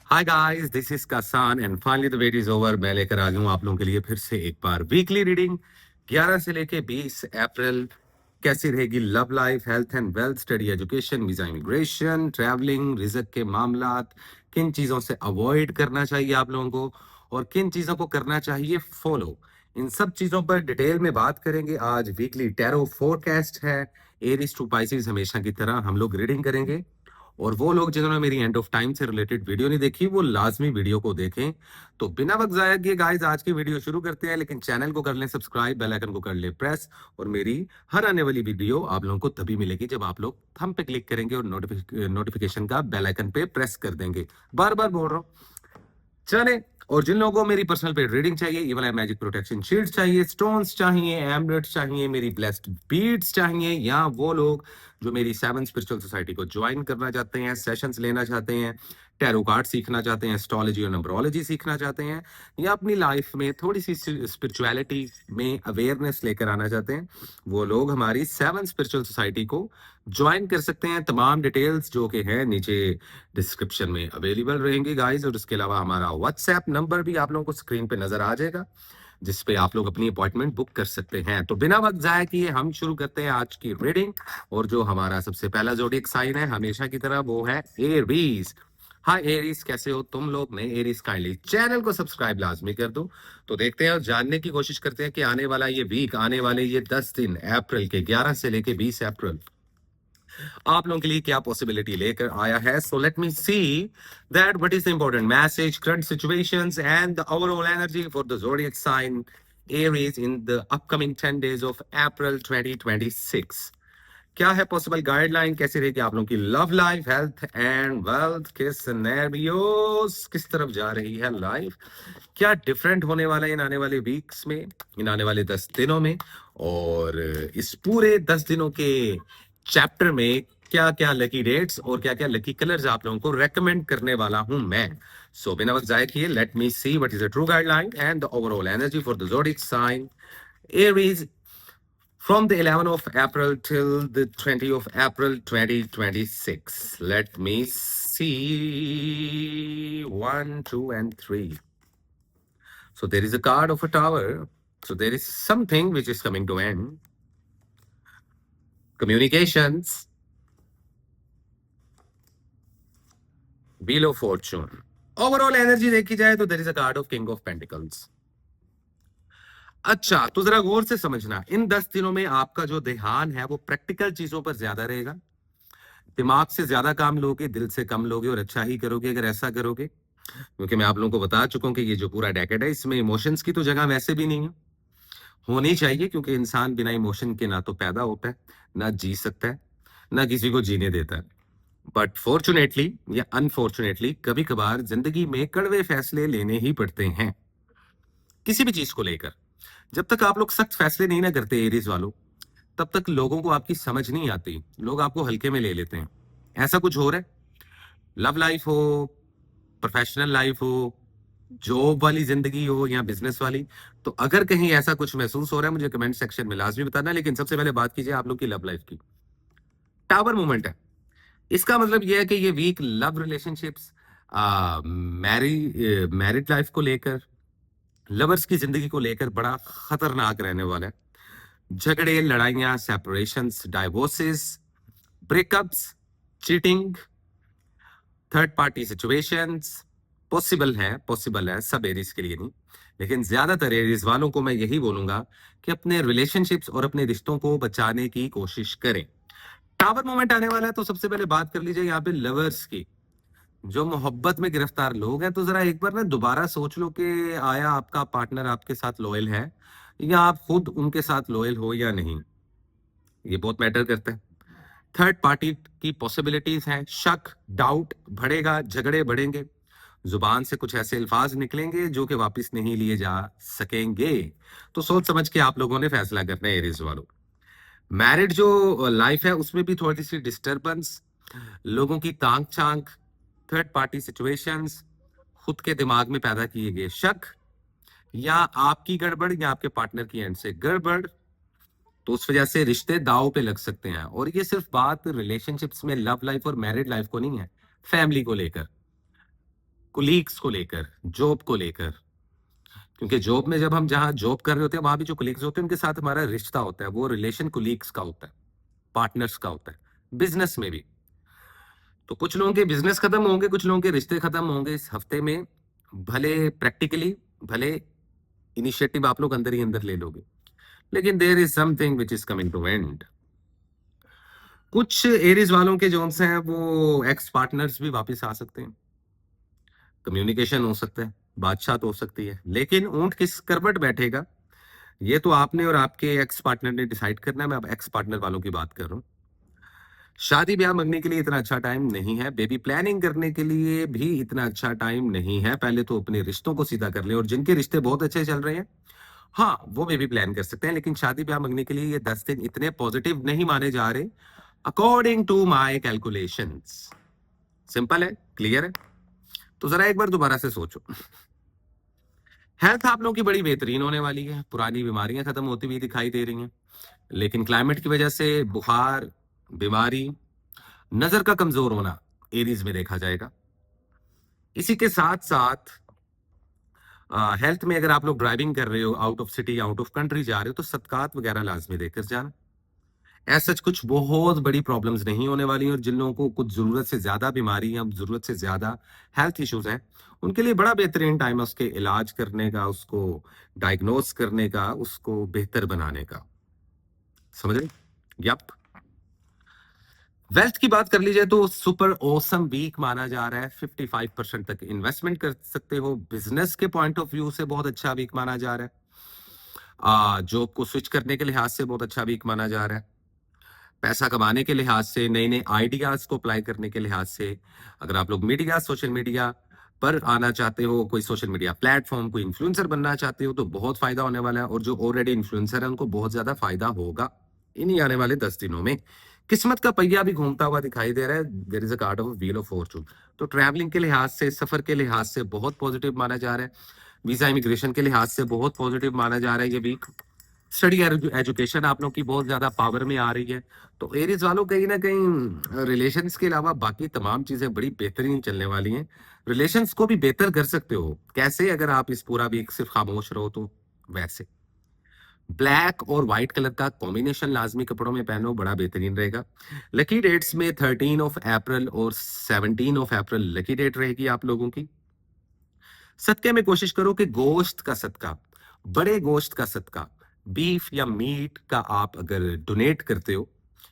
Hi guys, this is कासान and finally the wait is over. मैं लेकर आ गया हूँ आप लोगों के लिए फिर से एक बार वीकली रीडिंग 11 से लेके 20 अप्रैल। कैसी रहेगी love life, health and wealth, study, education, visa, immigration, travelling, रिजक के मामलात, किन चीजों से अवॉइड करना चाहिए आप लोगों को और किन चीजों को करना चाहिए फॉलो, इन सब चीजों पर डिटेल में बात करेंगे। आज वीकली टैरो फोरकास्ट है। एरीज टू पाइसेस हमेशा की तरह हम लोग रीडिंग करेंगे और वो लोग जिन्होंने मेरी एंड ऑफ टाइम से रिलेटेड वीडियो नहीं देखी वो लाजमी वीडियो को देखें। तो बिना वक्त जाया किए गाइस आज की वीडियो शुरू करते हैं, लेकिन चैनल को कर लें सब्सक्राइब, बेल आइकन को कर लें प्रेस, और मेरी हर आने वाली वीडियो आप लोगों को तभी मिलेगी जब आप लोग थंब पे क्लिक करेंगे और नोटिफिकेशन का बेल आइकन पे प्रेस कर देंगे। बार बार बोल रहा हूँ, चले। और जिन लोगों को मेरी पर्सनल पेड रीडिंग चाहिए, ये वाला मैजिक प्रोटेक्शन शील्ड चाहिए, स्टोन्स चाहिए, एमलेट्स चाहिए, मेरी ब्लेस्ड बीड्स चाहिए, या वो लोग जो मेरी 7 स्पिरिचुअल सोसाइटी को ज्वाइन करना चाहते हैं, सेशंस लेना चाहते हैं, टैरो कार्ड सीखना चाहते हैं, एस्ट्रोलॉजी और नंबरोलॉजी सीखना चाहते हैं, या अपनी लाइफ में थोड़ी सी स्पिरिचुअलिटी में अवेयरनेस लेकर आना चाहते हैं, वो लोग हमारी 7 स्पिरिचुअल सोसाइटी को ज्वाइन कर सकते हैं। तमाम डिटेल्स जो कि हैं नीचे डिस्क्रिप्शन में अवेलेबल रहेंगे गाइस। और इसके अलावा हमारा व्हाट्सएप नंबर भी आप लोगों को स्क्रीन पे नजर आ जाएगा, जिस पे आप लोग अपनी अपॉइंटमेंट बुक कर सकते हैं। तो बिना वक्त जाया किए हम शुरू करते हैं आज की रीडिंग। और जो हमारा सबसे पहला जोडिक साइन है हमेशा की तरह वो है एरीज। हाय एरीज, कैसे हो तुम लोग? ने एरीज काइंडली चैनल को सब्सक्राइब लाजमी कर दो। तो देखते हैं और जानने की कोशिश करते हैं कि आने वाला ये वीक, आने वाले ये 10 दिन अप्रैल के 11 से लेके 20 अप्रैल आप लोगों के लिए क्या पॉसिबिलिटी लेकर आया है। So let me see that what is the important message, current situations and the overall energy for the zodiac sign Aries in the upcoming 10 days of April 2026। क्या है पॉसिबल गाइडलाइन, कैसी रहेगी आप लोगों की love life, health and wealth के scenarios, किस तरफ जा रही है लाइफ, क्या डिफरेंट होने वाला है इन आने वाले वीक्स में, इन आने वाले 10 दिनों में, और इस पूरे 10 दिनों के चैप्टर में क्या क्या लकी डेट्स और क्या क्या लकी कलर्स आप लोगों को रेकमेंड करने वाला हूं मैं। सो बिना वक्त जाए किए let me see what is the true guideline and the overall energy for the zodiac sign Aries from the 11th of April till the 20th of April 2026. Let me see 1, 2, and 3. So there is a card of a tower. So there is something which is coming to end. Communications. Wheel of Fortune. Overall energy देखी जाए तो there is a card of king of pentacles. अच्छा, तो जरा गौर से समझना, इन 10 दिनों में आपका जो ध्यान है वो प्रैक्टिकल चीजों पर ज्यादा रहेगा। दिमाग से ज्यादा काम लोगे, दिल से कम लोगे, और अच्छा ही करोगे अगर ऐसा करोगे। क्योंकि मैं आप लोगों को बता चुका हूं कि ये जो पूरा डेकेड है इसमें इमोशंस की तो जगह वैसे भी नहीं है, होनी चाहिए, क्योंकि इंसान बिना इमोशन के ना तो पैदा होता है, ना जी सकता है, ना किसी को जीने देता है। बट फॉर्चुनेटली या अनफॉर्चुनेटली कभी कभार जिंदगी में कड़वे फैसले लेने ही पड़ते हैं किसी भी चीज को लेकर। जब तक आप लोग सख्त फैसले नहीं ना करते एरीज वालों, तब तक लोगों को आपकी समझ नहीं आती, लोग आपको हल्के में ले लेते हैं। ऐसा कुछ हो रहा है, लव लाइफ हो, प्रोफेशनल लाइफ हो, जॉब वाली जिंदगी हो या बिजनेस वाली। तो अगर कहीं ऐसा कुछ महसूस हो रहा है मुझे कमेंट सेक्शन में लाजमी बताना। लेकिन सबसे पहले बात कीजिए आप लोग की लव लाइफ की। टावर मूवमेंट है, इसका मतलब यह है कि ये week love relationships, married life को लेकर, लवर्स की जिंदगी को लेकर बड़ा खतरनाक रहने वाला है। झगड़े, लड़ाइयां, separations, divorces, breakups, cheating, third party situations possible है, सब एरीज के लिए नहीं, लेकिन ज्यादातर एरीज वालों को मैं यही बोलूंगा कि अपने रिलेशनशिप्स और अपने रिश्तों को बचाने की कोशिश करें। टावर मोमेंट आने वाला है, तो सबसे पहले बात कर लीजिए यहाँ पे लवर्स की। जो मोहब्बत में गिरफ्तार लोग हैं, तो जरा एक बार ना दोबारा सोच लो कि आया आपका पार्टनर आपके साथ लॉयल है या आप खुद उनके साथ लॉयल हो या नहीं। ये बहुत मैटर करता है। थर्ड पार्टी की पॉसिबिलिटीज हैं, शक, डाउट बढ़ेगा, झगड़े बढ़ेंगे, जुबान से कुछ ऐसे अल्फाज निकलेंगे जो कि वापस नहीं लिए जा सकेंगे। तो सोच समझ के आप लोगों ने फैसला करना है एरीज वालों। मैरिड जो लाइफ है उसमें भी थोड़ी सी डिस्टरबेंस, लोगों की तांग छांग, थर्ड पार्टी सिचुएशंस, खुद के दिमाग में पैदा किए गए शक, या आपकी गड़बड़ या आपके पार्टनर की एंड से गड़बड़, तो उस वजह से रिश्ते दांव पे लग सकते हैं। और ये सिर्फ बात रिलेशनशिप्स में, लव लाइफ और मैरिड लाइफ को नहीं है, फैमिली को लेकर कुलीग्स को लेकर, जॉब को लेकर, क्योंकि जॉब में जब हम जहाँ जॉब कर रहे होते हैं वहां भी जो कुलीग्स होते हैं उनके साथ हमारा रिश्ता होता है, वो रिलेशन कुलीग्स का होता है, पार्टनर्स का होता है। बिजनेस में भी तो कुछ लोगों के बिजनेस खत्म होंगे, कुछ लोगों के रिश्ते खत्म होंगे इस हफ्ते में, भले प्रैक्टिकली, भले इनिशिएटिव आप लोग अंदर ही अंदर ले लोगे, लेकिन there is something which is coming to end. कुछ एरीज वालों के जोन्स हैं वो एक्स पार्टनर्स भी वापस आ सकते हैं, कम्युनिकेशन हो सकता है, बातचीत हो सकती है, लेकिन ऊंट किस करवट बैठेगा ये तो आपने और आपके एक्स पार्टनर ने डिसाइड करना है। मैं अब एक्स पार्टनर वालों की बात कर रहा हूँ। शादी ब्याह मांगने के लिए इतना अच्छा टाइम नहीं है, बेबी प्लानिंग करने के लिए भी इतना अच्छा टाइम नहीं है। पहले तो अपने रिश्तों को सीधा कर ले, और जिनके रिश्ते बहुत अच्छे चल रहे हैं हाँ वो बेबी प्लान कर सकते हैं, लेकिन शादी ब्याह मांगने के लिए ये 10 दिन इतने पॉजिटिव नहीं माने जा रहे according to my calculations. Simple है, क्लियर है, तो जरा एक बार दोबारा से सोचो। हेल्थ आप लोगों की बड़ी बेहतरीन होने वाली है, पुरानी बीमारियां खत्म होती हुई दिखाई दे रही हैं, लेकिन क्लाइमेट की वजह से बुखार, बीमारी, नजर का कमजोर होना एरीज में देखा जाएगा। इसी के साथ साथ हेल्थ में अगर आप लोग ड्राइविंग कर रहे हो, out of city, out of country जा रहे हो, तो सत्कात वगैरह लाजमी देकर जाना। ऐसा कुछ बहुत बड़ी प्रॉब्लम्स नहीं होने वाली, और जिन लोगों को कुछ जरूरत से ज्यादा बीमारी या जरूरत से ज्यादा हेल्थ इश्यूज हैं उनके लिए बड़ा बेहतरीन टाइम है उसके इलाज करने का, उसको डायग्नोस करने का, उसको बेहतर बनाने का। समझ रहे? यप। वेल्थ की बात कर लीजिए तो सुपर ऑसम वीक माना जा रहा है, 55% तक इन्वेस्टमेंट कर सकते हो। बिजनेस के पॉइंट ऑफ व्यू से बहुत अच्छा वीक माना जा रहा है, जॉब को स्विच करने के लिहाज से बहुत अच्छा वीक माना जा रहा है, पैसा कमाने के लिहाज से, नए नए आइडियाज को अप्लाई करने के लिहाज से, अगर आप लोग मीडिया, सोशल मीडिया पर आना चाहते हो, कोई सोशल मीडिया प्लेटफॉर्म, कोई इन्फ्लुएंसर बनना चाहते हो, तो बहुत फायदा होने वाला है। और जो ऑलरेडी इन्फ्लुएंसर है उनको बहुत ज्यादा फायदा होगा इन्हीं आने वाले 10 दिनों में। किस्मत का पहिया भी घूमता हुआ दिखाई दे रहा है, there is a card of wheel of fortune. तो ट्रैवलिंग के लिहाज से, सफर के लिहाज से बहुत पॉजिटिव माना जा रहा है, वीजा इमिग्रेशन के लिहाज से बहुत पॉजिटिव माना जा रहा है ये वीक। स्टडी एजुकेशन आप लोग की बहुत ज्यादा पावर में आ रही है, तो एरीज वालों कहीं ना कहीं रिलेशंस के अलावा बाकी तमाम चीजें बड़ी बेहतरीन चलने वाली हैं। रिलेशंस को भी बेहतर कर सकते हो कैसे, अगर आप इस पूरा वीक सिर्फ खामोश रहो तो वैसे ब्लैक और व्हाइट कलर का कॉम्बिनेशन लाजमी कपड़ों में पहनो, बड़ा बेहतरीन रहेगा। लकी डेट्स में 13 ऑफ अप्रैल और 17 ऑफ अप्रैल लकी डेट रहेगी आप लोगों की। सदके में कोशिश करो कि गोश्त का सदका, बड़े गोश्त का सदका, बीफ या मीट का आप अगर डोनेट करते हो,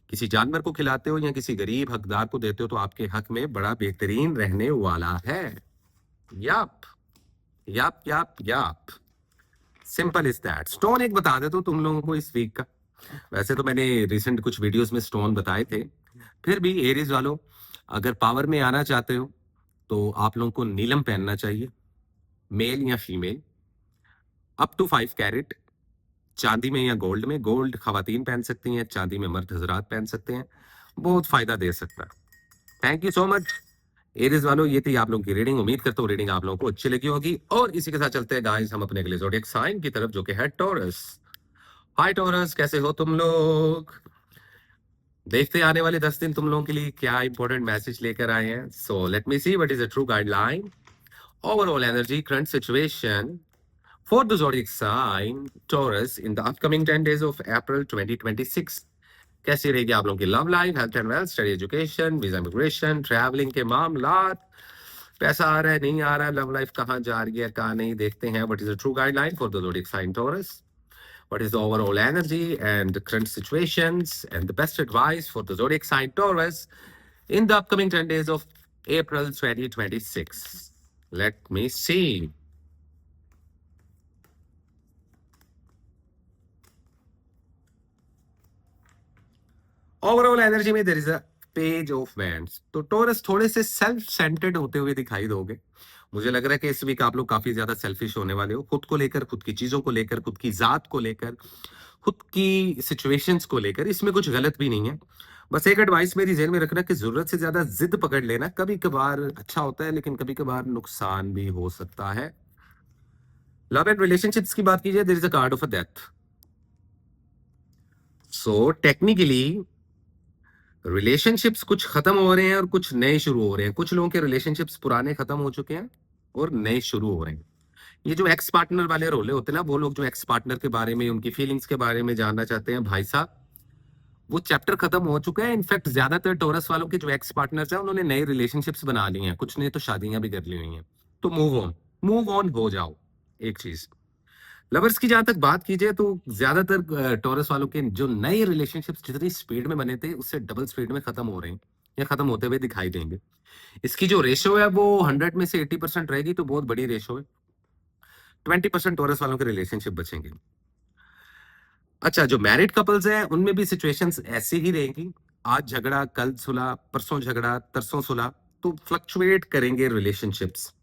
किसी जानवर को खिलाते हो या किसी गरीब हकदार को देते हो, तो आपके हक में बड़ा बेहतरीन रहने वाला है। याप याप याप याप, सिंपल इज दैट। स्टोन एक बता देता हूं तुम लोगों को इस वीक का, वैसे तो मैंने रिसेंट कुछ वीडियोस में स्टोन बताए थे, फिर भी एरीज वालों अगर पावर में आना चाहते हो तो आप लोगों को नीलम पहनना चाहिए, मेल या फीमेल, अप टू 5 कैरेट, चांदी में या गोल्ड में। गोल्ड खवातीन पहन सकती हैं, चांदी में मर्द हजरात पहन सकते हैं, बहुत फायदा दे सकता है। Thank you so much Aries वालों, ये थी आप लोगों की रीडिंग। उम्मीद करता हूँ रीडिंग आप लोगों को अच्छी लगी होगी, और इसी के साथ चलते हैं गाइस हम अपने अगले ज़ोडिएक साइन की तरफ, जो कि है टॉरस। हाय टॉरस, कैसे हो तुम लोग? देखते हैं आने वाले 10 दिन तुम लोगों के लिए क्या इंपॉर्टेंट मैसेज लेकर आए हैं। सो let me see what is the true guideline, overall energy, current situation for the zodiac sign Taurus in the upcoming 10 days of April 2026। कैसी रहेगी आप लोगों की love life, health and wealth, study education, visa immigration, travelling के मामलात, पैसा आ रहा है नहीं आ रहा है, लव लाइफ कहाँ जा रही है कहाँ नहीं, देखते हैं। What is the true guideline for the zodiac sign Taurus, what is the overall energy and the current situations and the best advice for the zodiac sign Taurus in the upcoming 10 days of April 2026। Let me see। Overall energy में there is a page of wands, तो Taurus थोड़े से self centred होते हुए दिखाई दोगे। मुझे लग रहा है कि इस वीक आप लोग काफी ज्यादा सेल्फिश होने वाले हो, खुद को लेकर, खुद की चीजों को लेकर, खुद की जात को लेकर, खुद की सिचुएशंस को लेकर। इसमें कुछ गलत भी नहीं है, बस एक एडवाइस मेरी जेल में रखना कि जरूरत से ज्यादा जिद पकड़ लेना कभी कभार अच्छा होता है, लेकिन कभी कभार नुकसान भी हो सकता है। लव एंड रिलेशनशिप्स की बात कीजिए, there is a card of a death. So technically relationships कुछ खत्म हो रहे हैं और कुछ नए शुरू हो रहे हैं। कुछ लोगों के रिलेशनशिप्स पुराने खत्म हो चुके हैं, और नए शुरू हो रहे हैं। ये जो एक्स पार्टनर वाले रोले होते हैं ना, वो लोग जो एक्स पार्टनर के बारे में, उनकी फीलिंग्स के बारे में जानना चाहते हैं, भाई साहब वो चैप्टर खत्म हो चुका है। इनफैक्ट ज्यादातर टोरस वालों के जो एक्स पार्टनर्स हैं उन्होंने नए रिलेशनशिप्स बना ली हैं, कुछ ने तो शादियां भी कर ली हुई हैं। तो मूव ऑन हो जाओ। एक चीज, लवर्स की जहां तक बात कीजिए तो ज्यादातर टोरस वालों के जो नए रिलेशनशिप्स जितनी स्पीड में बने थे उससे डबल स्पीड में खत्म हो रहे हैं या खत्म होते हुए दिखाई देंगे। इसकी जो रेशो है वो 100 में से 80% रहेगी, तो बहुत बड़ी रेशो है। 20% टोरस वालों के रिलेशनशिप बचेंगे। अच्छा, जो मैरिड कपल्स हैं उनमें भी सिचुएशंस ऐसी ही रहेंगी। आज झगड़ा, कल सुलह, परसों झगड़ा, तरसों सुलह, तो फ्लक्चुएट करेंगे रिलेशनशिप्स।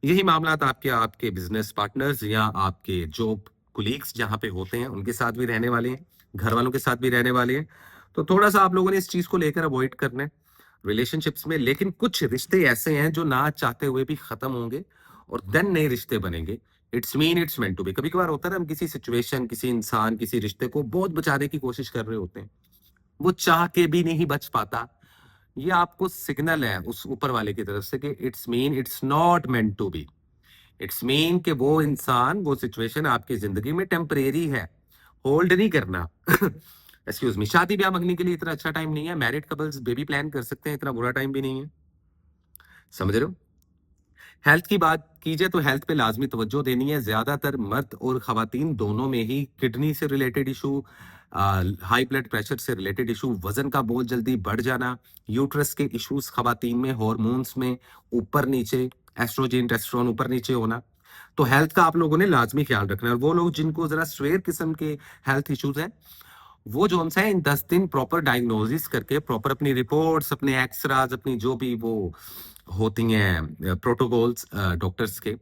यही मामला आपके आपके बिजनेस पार्टनर्स या आपके जॉब कुलीग्स जहां पे होते हैं उनके साथ भी रहने वाले हैं, घर वालों के साथ भी रहने वाले हैं। तो थोड़ा सा आप लोगों ने इस चीज को लेकर अवॉइड करना है रिलेशनशिप्स में। लेकिन कुछ रिश्ते ऐसे हैं जो ना चाहते हुए भी खत्म होंगे और देन नए रिश्ते बनेंगे। It's meant to be. कभी कभार होता है ना, हम किसी सिचुएशन, किसी इंसान, किसी रिश्ते को बहुत बचाने की कोशिश कर रहे होते हैं, वो चाह के भी नहीं बच पाता। ये आपको सिग्नल है उस ऊपर वाले की तरफ से कि it's not meant to be. It's mean कि वो इंसान, वो सिचुएशन आपकी जिंदगी में टेम्परेरी है, होल्ड नहीं करना। एक्सक्यूज मी, शादी ब्याह मंगने के लिए इतना अच्छा टाइम नहीं है। मैरिड कपल्स बेबी प्लान कर सकते हैं, इतना बुरा टाइम भी नहीं है। समझ रहे हो? हेल्थ की बात कीजिए तो हेल्थ पे लाजमी तवज्जो देनी है। ज्यादातर मर्द और खवातीन दोनों में ही किडनी से related issue, high blood pressure से रिलेटेड इशू, वजन का बहुत जल्दी बढ़ जाना, यूट्रस के इश्यूज खवातीन में, हॉर्मोन्स में ऊपर नीचे, एस्ट्रोजन टेस्टोस्टेरोन ऊपर नीचे होना। तो हेल्थ का आप लोगों ने लाजमी ख्याल रखना है। और वो लोग जिनको जरा स्वेयर किस्म के हेल्थ इश्यूज हैं, वो जो है इन 10 दिन प्रॉपर डायग्नोसिस करके, प्रॉपर अपनी रिपोर्ट्स, अपने एक्सराज, अपनी जो भी वो होती हैं प्रोटोकॉल्स डॉक्टर्स के,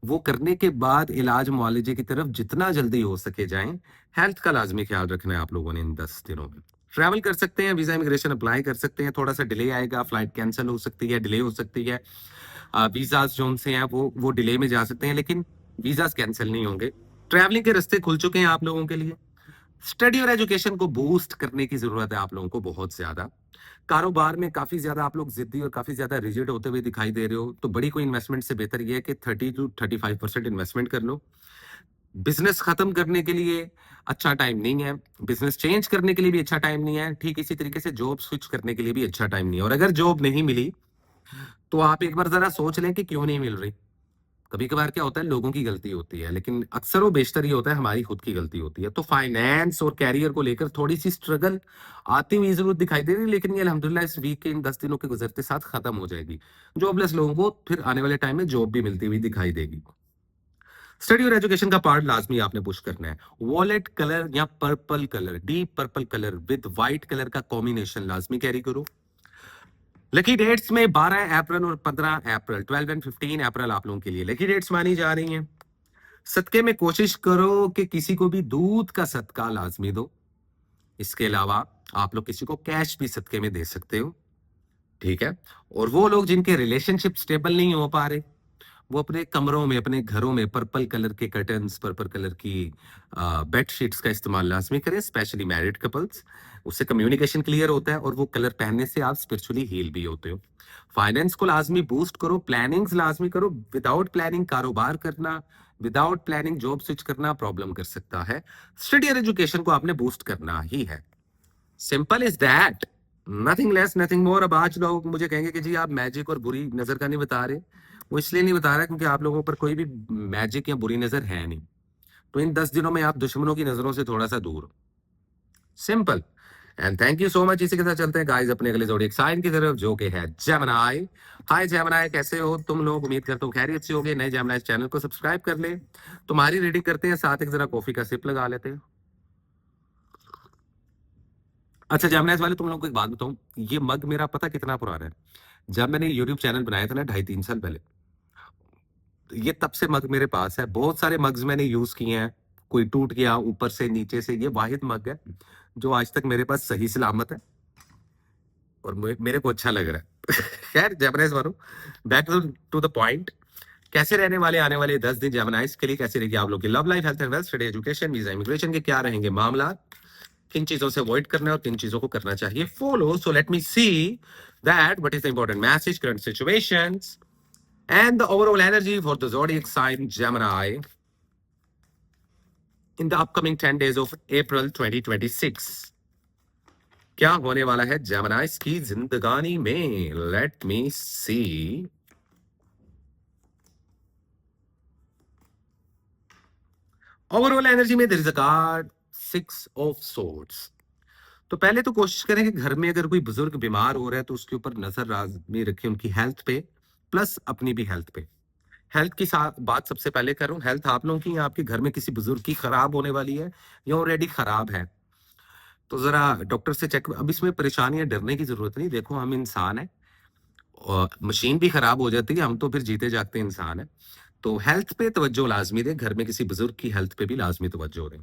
वो करने के बाद इलाज मुआलजे की तरफ जितना जल्दी हो सके जाएं। हेल्थ का लाजमी ख्याल रखना है आप लोगों ने इन 10 दिनों में। ट्रैवल कर सकते हैं, वीजा इमिग्रेशन अप्लाई कर सकते हैं, थोड़ा सा डिले आएगा, फ्लाइट कैंसिल हो सकती है, डिले हो सकती है। वीजाज जो से हैं वो डिले में जा सकते हैं, लेकिन वीजाज कैंसिल नहीं होंगे। ट्रैवलिंग के रास्ते खुल चुके हैं आप लोगों के लिए। स्टडी और एजुकेशन को बूस्ट करने की जरूरत है आप लोगों को बहुत ज्यादा। कारोबार में काफी ज्यादा आप लोग जिद्दी और काफी ज्यादा रिजिड होते हुए दिखाई दे रहे हो, तो बड़ी कोई इन्वेस्टमेंट से बेहतर यह है कि 30 to 35% इन्वेस्टमेंट कर लो। बिजनेस खत्म करने के लिए अच्छा टाइम नहीं है, बिजनेस चेंज करने के लिए भी अच्छा टाइम नहीं है, ठीक इसी तरीके से जॉब स्विच करने के लिए भी अच्छा टाइम नहीं है। और अगर जॉब नहीं मिली तो आप एक बार जरा सोच लें कि क्यों नहीं मिल रही। कभी कभार क्या होता है, लोगों की गलती होती है, लेकिन अक्सर वो बेशतर ये होता है हमारी खुद की गलती होती है। तो फाइनेंस और कैरियर को लेकर थोड़ी सी स्ट्रगल आती हुई जरूर दिखाई दे रही है, लेकिन ये अल्हम्दुलिल्लाह इस वीक के इन 10 दिनों के गुजरते साथ खत्म हो जाएगी। जॉबलेस लोगों को फिर आने वाले टाइम में जॉब भी मिलती हुई दिखाई देगी। स्टडी और एजुकेशन का पार्ट लाजमी आपने पुश करना है। वॉलेट कलर या purple colour, deep purple colour with white colour का कॉम्बिनेशन लाजमी कैरी करो। लकी डेट्स में 12 अप्रैल और 15 अप्रैल, 12 एंड 15 अप्रैल आप लोगों के लिए लकी डेट्स मानी जा रही हैं। सदके में कोशिश करो कि किसी को भी दूध का सदका लाजमी दो। इसके अलावा आप लोग किसी को कैश भी सदके में दे सकते हो, ठीक है। और वो लोग जिनके रिलेशनशिप स्टेबल नहीं हो पा रहे, वो अपने कमरों में, अपने घरों में पर्पल कलर के कर्टन्स, पर्पल कलर की बेड शीट्स का इस्तेमाल लाजमी करें, स्पेशली मैरिड कपल्स। उससे कम्युनिकेशन क्लियर होता है और वो कलर पहनने से आप स्पिरिचुअली हील भी होते हो। फाइनेंस को लाजमी बूस्ट करो, प्लानिंग्स लाजमी करो। विदाउट प्लानिंग कारोबार करना, विदाउट प्लानिंग जॉब स्विच करना प्रॉब्लम कर सकता है। स्टडी और एजुकेशन को आपने बूस्ट करना ही है। Simple is that, nothing less nothing more. अब आज लोग मुझे कहेंगे कि जी आप मैजिक और बुरी नजर का नहीं बता रहे। वो इसलिए नहीं बता रहा क्योंकि आप लोगों पर कोई भी मैजिक या बुरी नजर है नहीं। तो इन 10 दिनों में आप दुश्मनों की नजरों से थोड़ा सा दूर। Simple. And thank you so much. इसी के साथ चलते हैं गाइस अपने अगले ज़ोडिएक साइन की तरफ, जो कि है जेमिनी। हाय जेमिनी, कैसे हो तुम लोग? उम्मीद करता हूँ खैरियत से होगे। नए जेमिनी चैनल को सब्सक्राइब कर ले। तुम्हारी रीडिंग करते हैं, साथ एक जरा कॉफी का सिप लगा लेते हैं। अच्छा जेमिनी वाले, तुम लोग को एक बात बताऊं, ये मग मेरा पता कितना पुराना है। जब मैंने यूट्यूब चैनल बनाया था ना 2.5-3 साल पहले, ये तब से मग मेरे पास है। बहुत सारे मग्स मैंने यूज किए हैं, कोई टूट गया ऊपर से नीचे से। ये वाहिद मग है जो आज तक मेरे पास सही सलामत है और मेरे को अच्छा लग रहा है। खैर जेमिनाइज वालों, बैक टू द पॉइंट। कैसे रहने वाले आने वाले 10 दिन जेमिनाइज के लिए? कैसे रहेगी आप लोग की love life, health and wealth, study, education, visa immigration के क्या रहेंगे मामला? किन चीजों से अवॉइड करना है और किन चीजों को करना चाहिए follow? So let me see that what is the important message, current situations And the overall energy for the zodiac sign Gemini in the upcoming 10 days of April 2026. क्या होने वाला है जेमिनाइज की जिंदगानी में? Let me see. Overall energy में there is a card 6 of swords. तो पहले तो कोशिश करें कि घर में अगर कोई बुजुर्ग बीमार हो रहा है तो उसके ऊपर नजर लाजमी रखें, उनकी हेल्थ पे प्लस अपनी भी हेल्थ पे. हेल्थ की बात सबसे पहले करूं. हेल्थ आप लोगों की, आपके घर में किसी बुजुर्ग की खराब होने वाली है या ऑलरेडी खराब है, तो जरा डॉक्टर से चेक. अब इसमें परेशानी है, डरने की जरूरत नहीं. देखो हम इंसान है और मशीन भी खराब हो जाती है, हम तो फिर जीते जागते इंसान है. तो हेल्थ पे तवज्जो लाजमी दें. घर में किसी बुजुर्ग की हेल्थ पे भी लाजमी तवज्जो दें.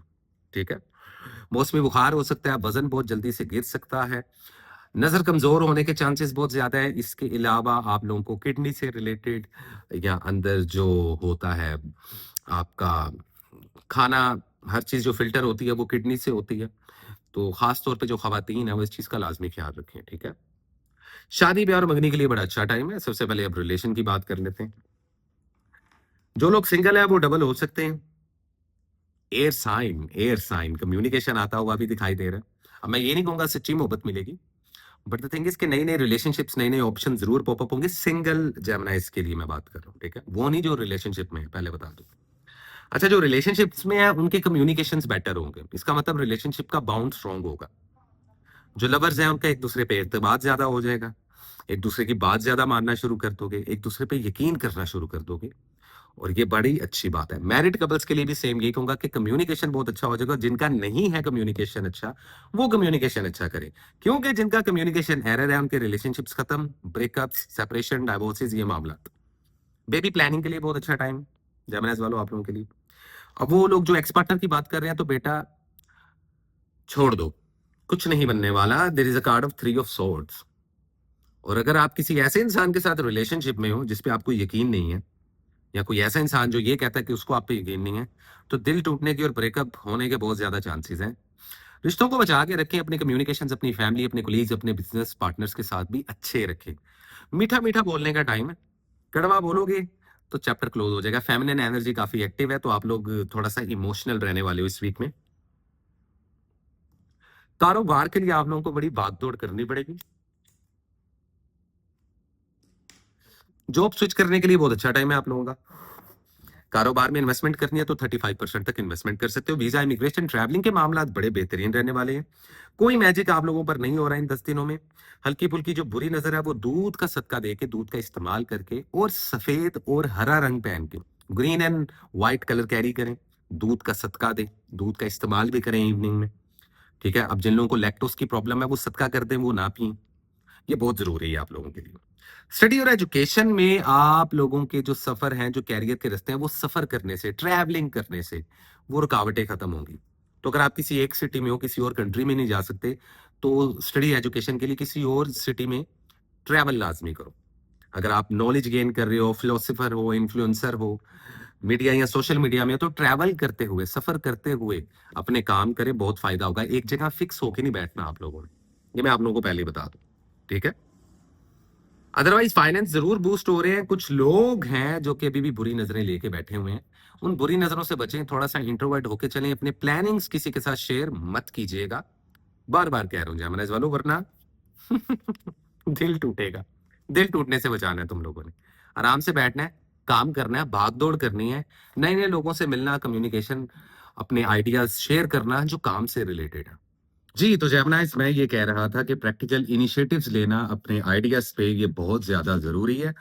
ठीक है. मौसमी बुखार हो सकता है, वजन बहुत जल्दी से गिर सकता है, नजर कमजोर होने के चांसेस बहुत ज्यादा है. इसके अलावा आप लोगों को किडनी से रिलेटेड या अंदर जो होता है आपका खाना, हर चीज जो फिल्टर होती है वो किडनी से होती है. तो खास तौर पे जो खवातीन है वो इस चीज का लाजमी ख्याल रखें. ठीक है. शादी ब्याह और मंगनी के लिए बड़ा अच्छा टाइम है. सबसे पहले अब रिलेशन की बात कर लेते हैं. जो लोग सिंगल है वो डबल हो सकते हैं. एयर साइन कम्युनिकेशन आता हुआ भी दिखाई दे रहा है. अब मैं ये नहीं कहूंगा सच्ची मोहब्बत मिलेगी, बट द थिंग इज कि नई नई रिलेशनशिप्स, नए नए ऑप्शन जरूर पॉपअप होंगे. सिंगल जेमिनाइज के लिए मैं बात कर रहा हूँ. ठीक है. वो नहीं जो रिलेशनशिप में है, पहले बता दूं. अच्छा, जो रिलेशनशिप्स में है उनके कम्युनिकेशंस बेटर होंगे. इसका मतलब रिलेशनशिप का बाउंड स्ट्रांग होगा. जो लवर्स हैं उनका एक दूसरे पे एतमाद ज्यादा हो जाएगा, एक दूसरे की बात ज्यादा मानना शुरू कर दोगे, एक दूसरे पे यकीन करना शुरू कर दोगे. और ये बड़ी अच्छी बात है. मैरिड कपल्स के लिए भी सेम यही कहूंगा कि कम्युनिकेशन बहुत अच्छा हो जाएगा. जिनका नहीं है कम्युनिकेशन अच्छा, वो कम्युनिकेशन अच्छा करे. क्योंकि जिनका कम्युनिकेशन एरर है उनके रिलेशनशिप्स खत्म, ब्रेकअप्स, सेपरेशन, डाइवोर्सेस, ये मामला. बेबी प्लानिंग के लिए बहुत अच्छा टाइम जेमिनाइज वालों आप लोगों के लिए. अब वो लोग जो एक्स पार्टनर की बात कर रहे हैं, तो बेटा छोड़ दो, कुछ नहीं बनने वाला. There is a card of 3 of swords. और अगर आप किसी ऐसे इंसान के साथ रिलेशनशिप में हो जिसपे आपको यकीन नहीं है, या कोई ऐसा इंसान जो ये कहता है कि उसको आप पे यकीन नहीं है, तो दिल टूटने की और ब्रेकअप होने के बहुत ज्यादा चांसेस हैं. रिश्तों को बचा के रखें. अपने कम्युनिकेशंस अपनी फैमिली, अपने कोलीग्स, अपने बिजनेस पार्टनर्स के साथ भी अच्छे रखें. मीठा मीठा बोलने का टाइम है. कड़वा बोलोगे तो चैप्टर क्लोज हो जाएगा. फेमिनिन एनर्जी काफी एक्टिव है, तो आप लोग थोड़ा सा इमोशनल रहने वाले हो इस वीक में. कारोबार के लिए आप लोगों को बड़ी बात दौड़ करनी पड़ेगी. जॉब स्विच करने के लिए बहुत अच्छा टाइम है आप लोगों का. कारोबार में इन्वेस्टमेंट करनी है तो 35% तक इन्वेस्टमेंट कर सकते हो. वीजा, इमिग्रेशन, ट्रैवलिंग के मामला बड़े बेहतरीन रहने वाले हैं. कोई मैजिक आप लोगों पर नहीं हो रहा है इन 10 दिनों में. हल्की फुल्की जो बुरी नजर है वो दूध का सदका दे के, दूध का इस्तेमाल करके, और सफेद और हरा रंग पहन के, green and white colour carry करें. दूध का सदका दे, दूध का इस्तेमाल भी करें इवनिंग में. ठीक है. अब जिन लोगों को लैक्टोज की प्रॉब्लम है वो सदका कर दें, वो ना पिए. ये बहुत जरूरी है आप लोगों के लिए. स्टडी और एजुकेशन में आप लोगों के जो सफर हैं, जो कैरियर के रास्ते हैं, वो सफर करने से, ट्रैवलिंग करने से वो रुकावटें खत्म होंगी. तो अगर आप किसी एक सिटी में हो, किसी और कंट्री में नहीं जा सकते, तो स्टडी एजुकेशन के लिए किसी और सिटी में ट्रैवल लाजमी करो. अगर आप नॉलेज गेन कर रहे हो, फिलोसोफर हो, इन्फ्लुएंसर हो, मीडिया या सोशल मीडिया में हो, तो ट्रैवल करते हुए, सफर करते हुए अपने काम करें, बहुत फायदा होगा. एक जगह फिक्स होके नहीं बैठना आप लोगों ने. ये मैं आप लोगों को पहले ही बता दूं. ठीक है. अदरवाइज फाइनेंस जरूर बूस्ट हो रहे हैं. कुछ लोग हैं जो कि अभी भी बुरी नजरें लेके बैठे हुए हैं. उन बुरी नजरों से बचें. थोड़ा सा इंट्रोवर्ट होके चलें. अपने प्लानिंग्स किसी के साथ शेयर मत कीजिएगा. बार बार कह रहा हूं जैमिनाइज वालों, वरना दिल टूटेगा. दिल टूटने से बचाना है तुम लोगों ने. आराम से बैठना है, काम करना है, भाग दौड़ करनी है, नए नए लोगों से मिलना, कम्युनिकेशन, अपने आइडियाज शेयर करना जो काम से रिलेटेड है. जी, तो जैमिनाइज़ मैं ये कह रहा था कि प्रैक्टिकल इनिशिएटिव्स लेना अपने आइडियाज़ पे, ये बहुत ज़्यादा ज़रूरी है.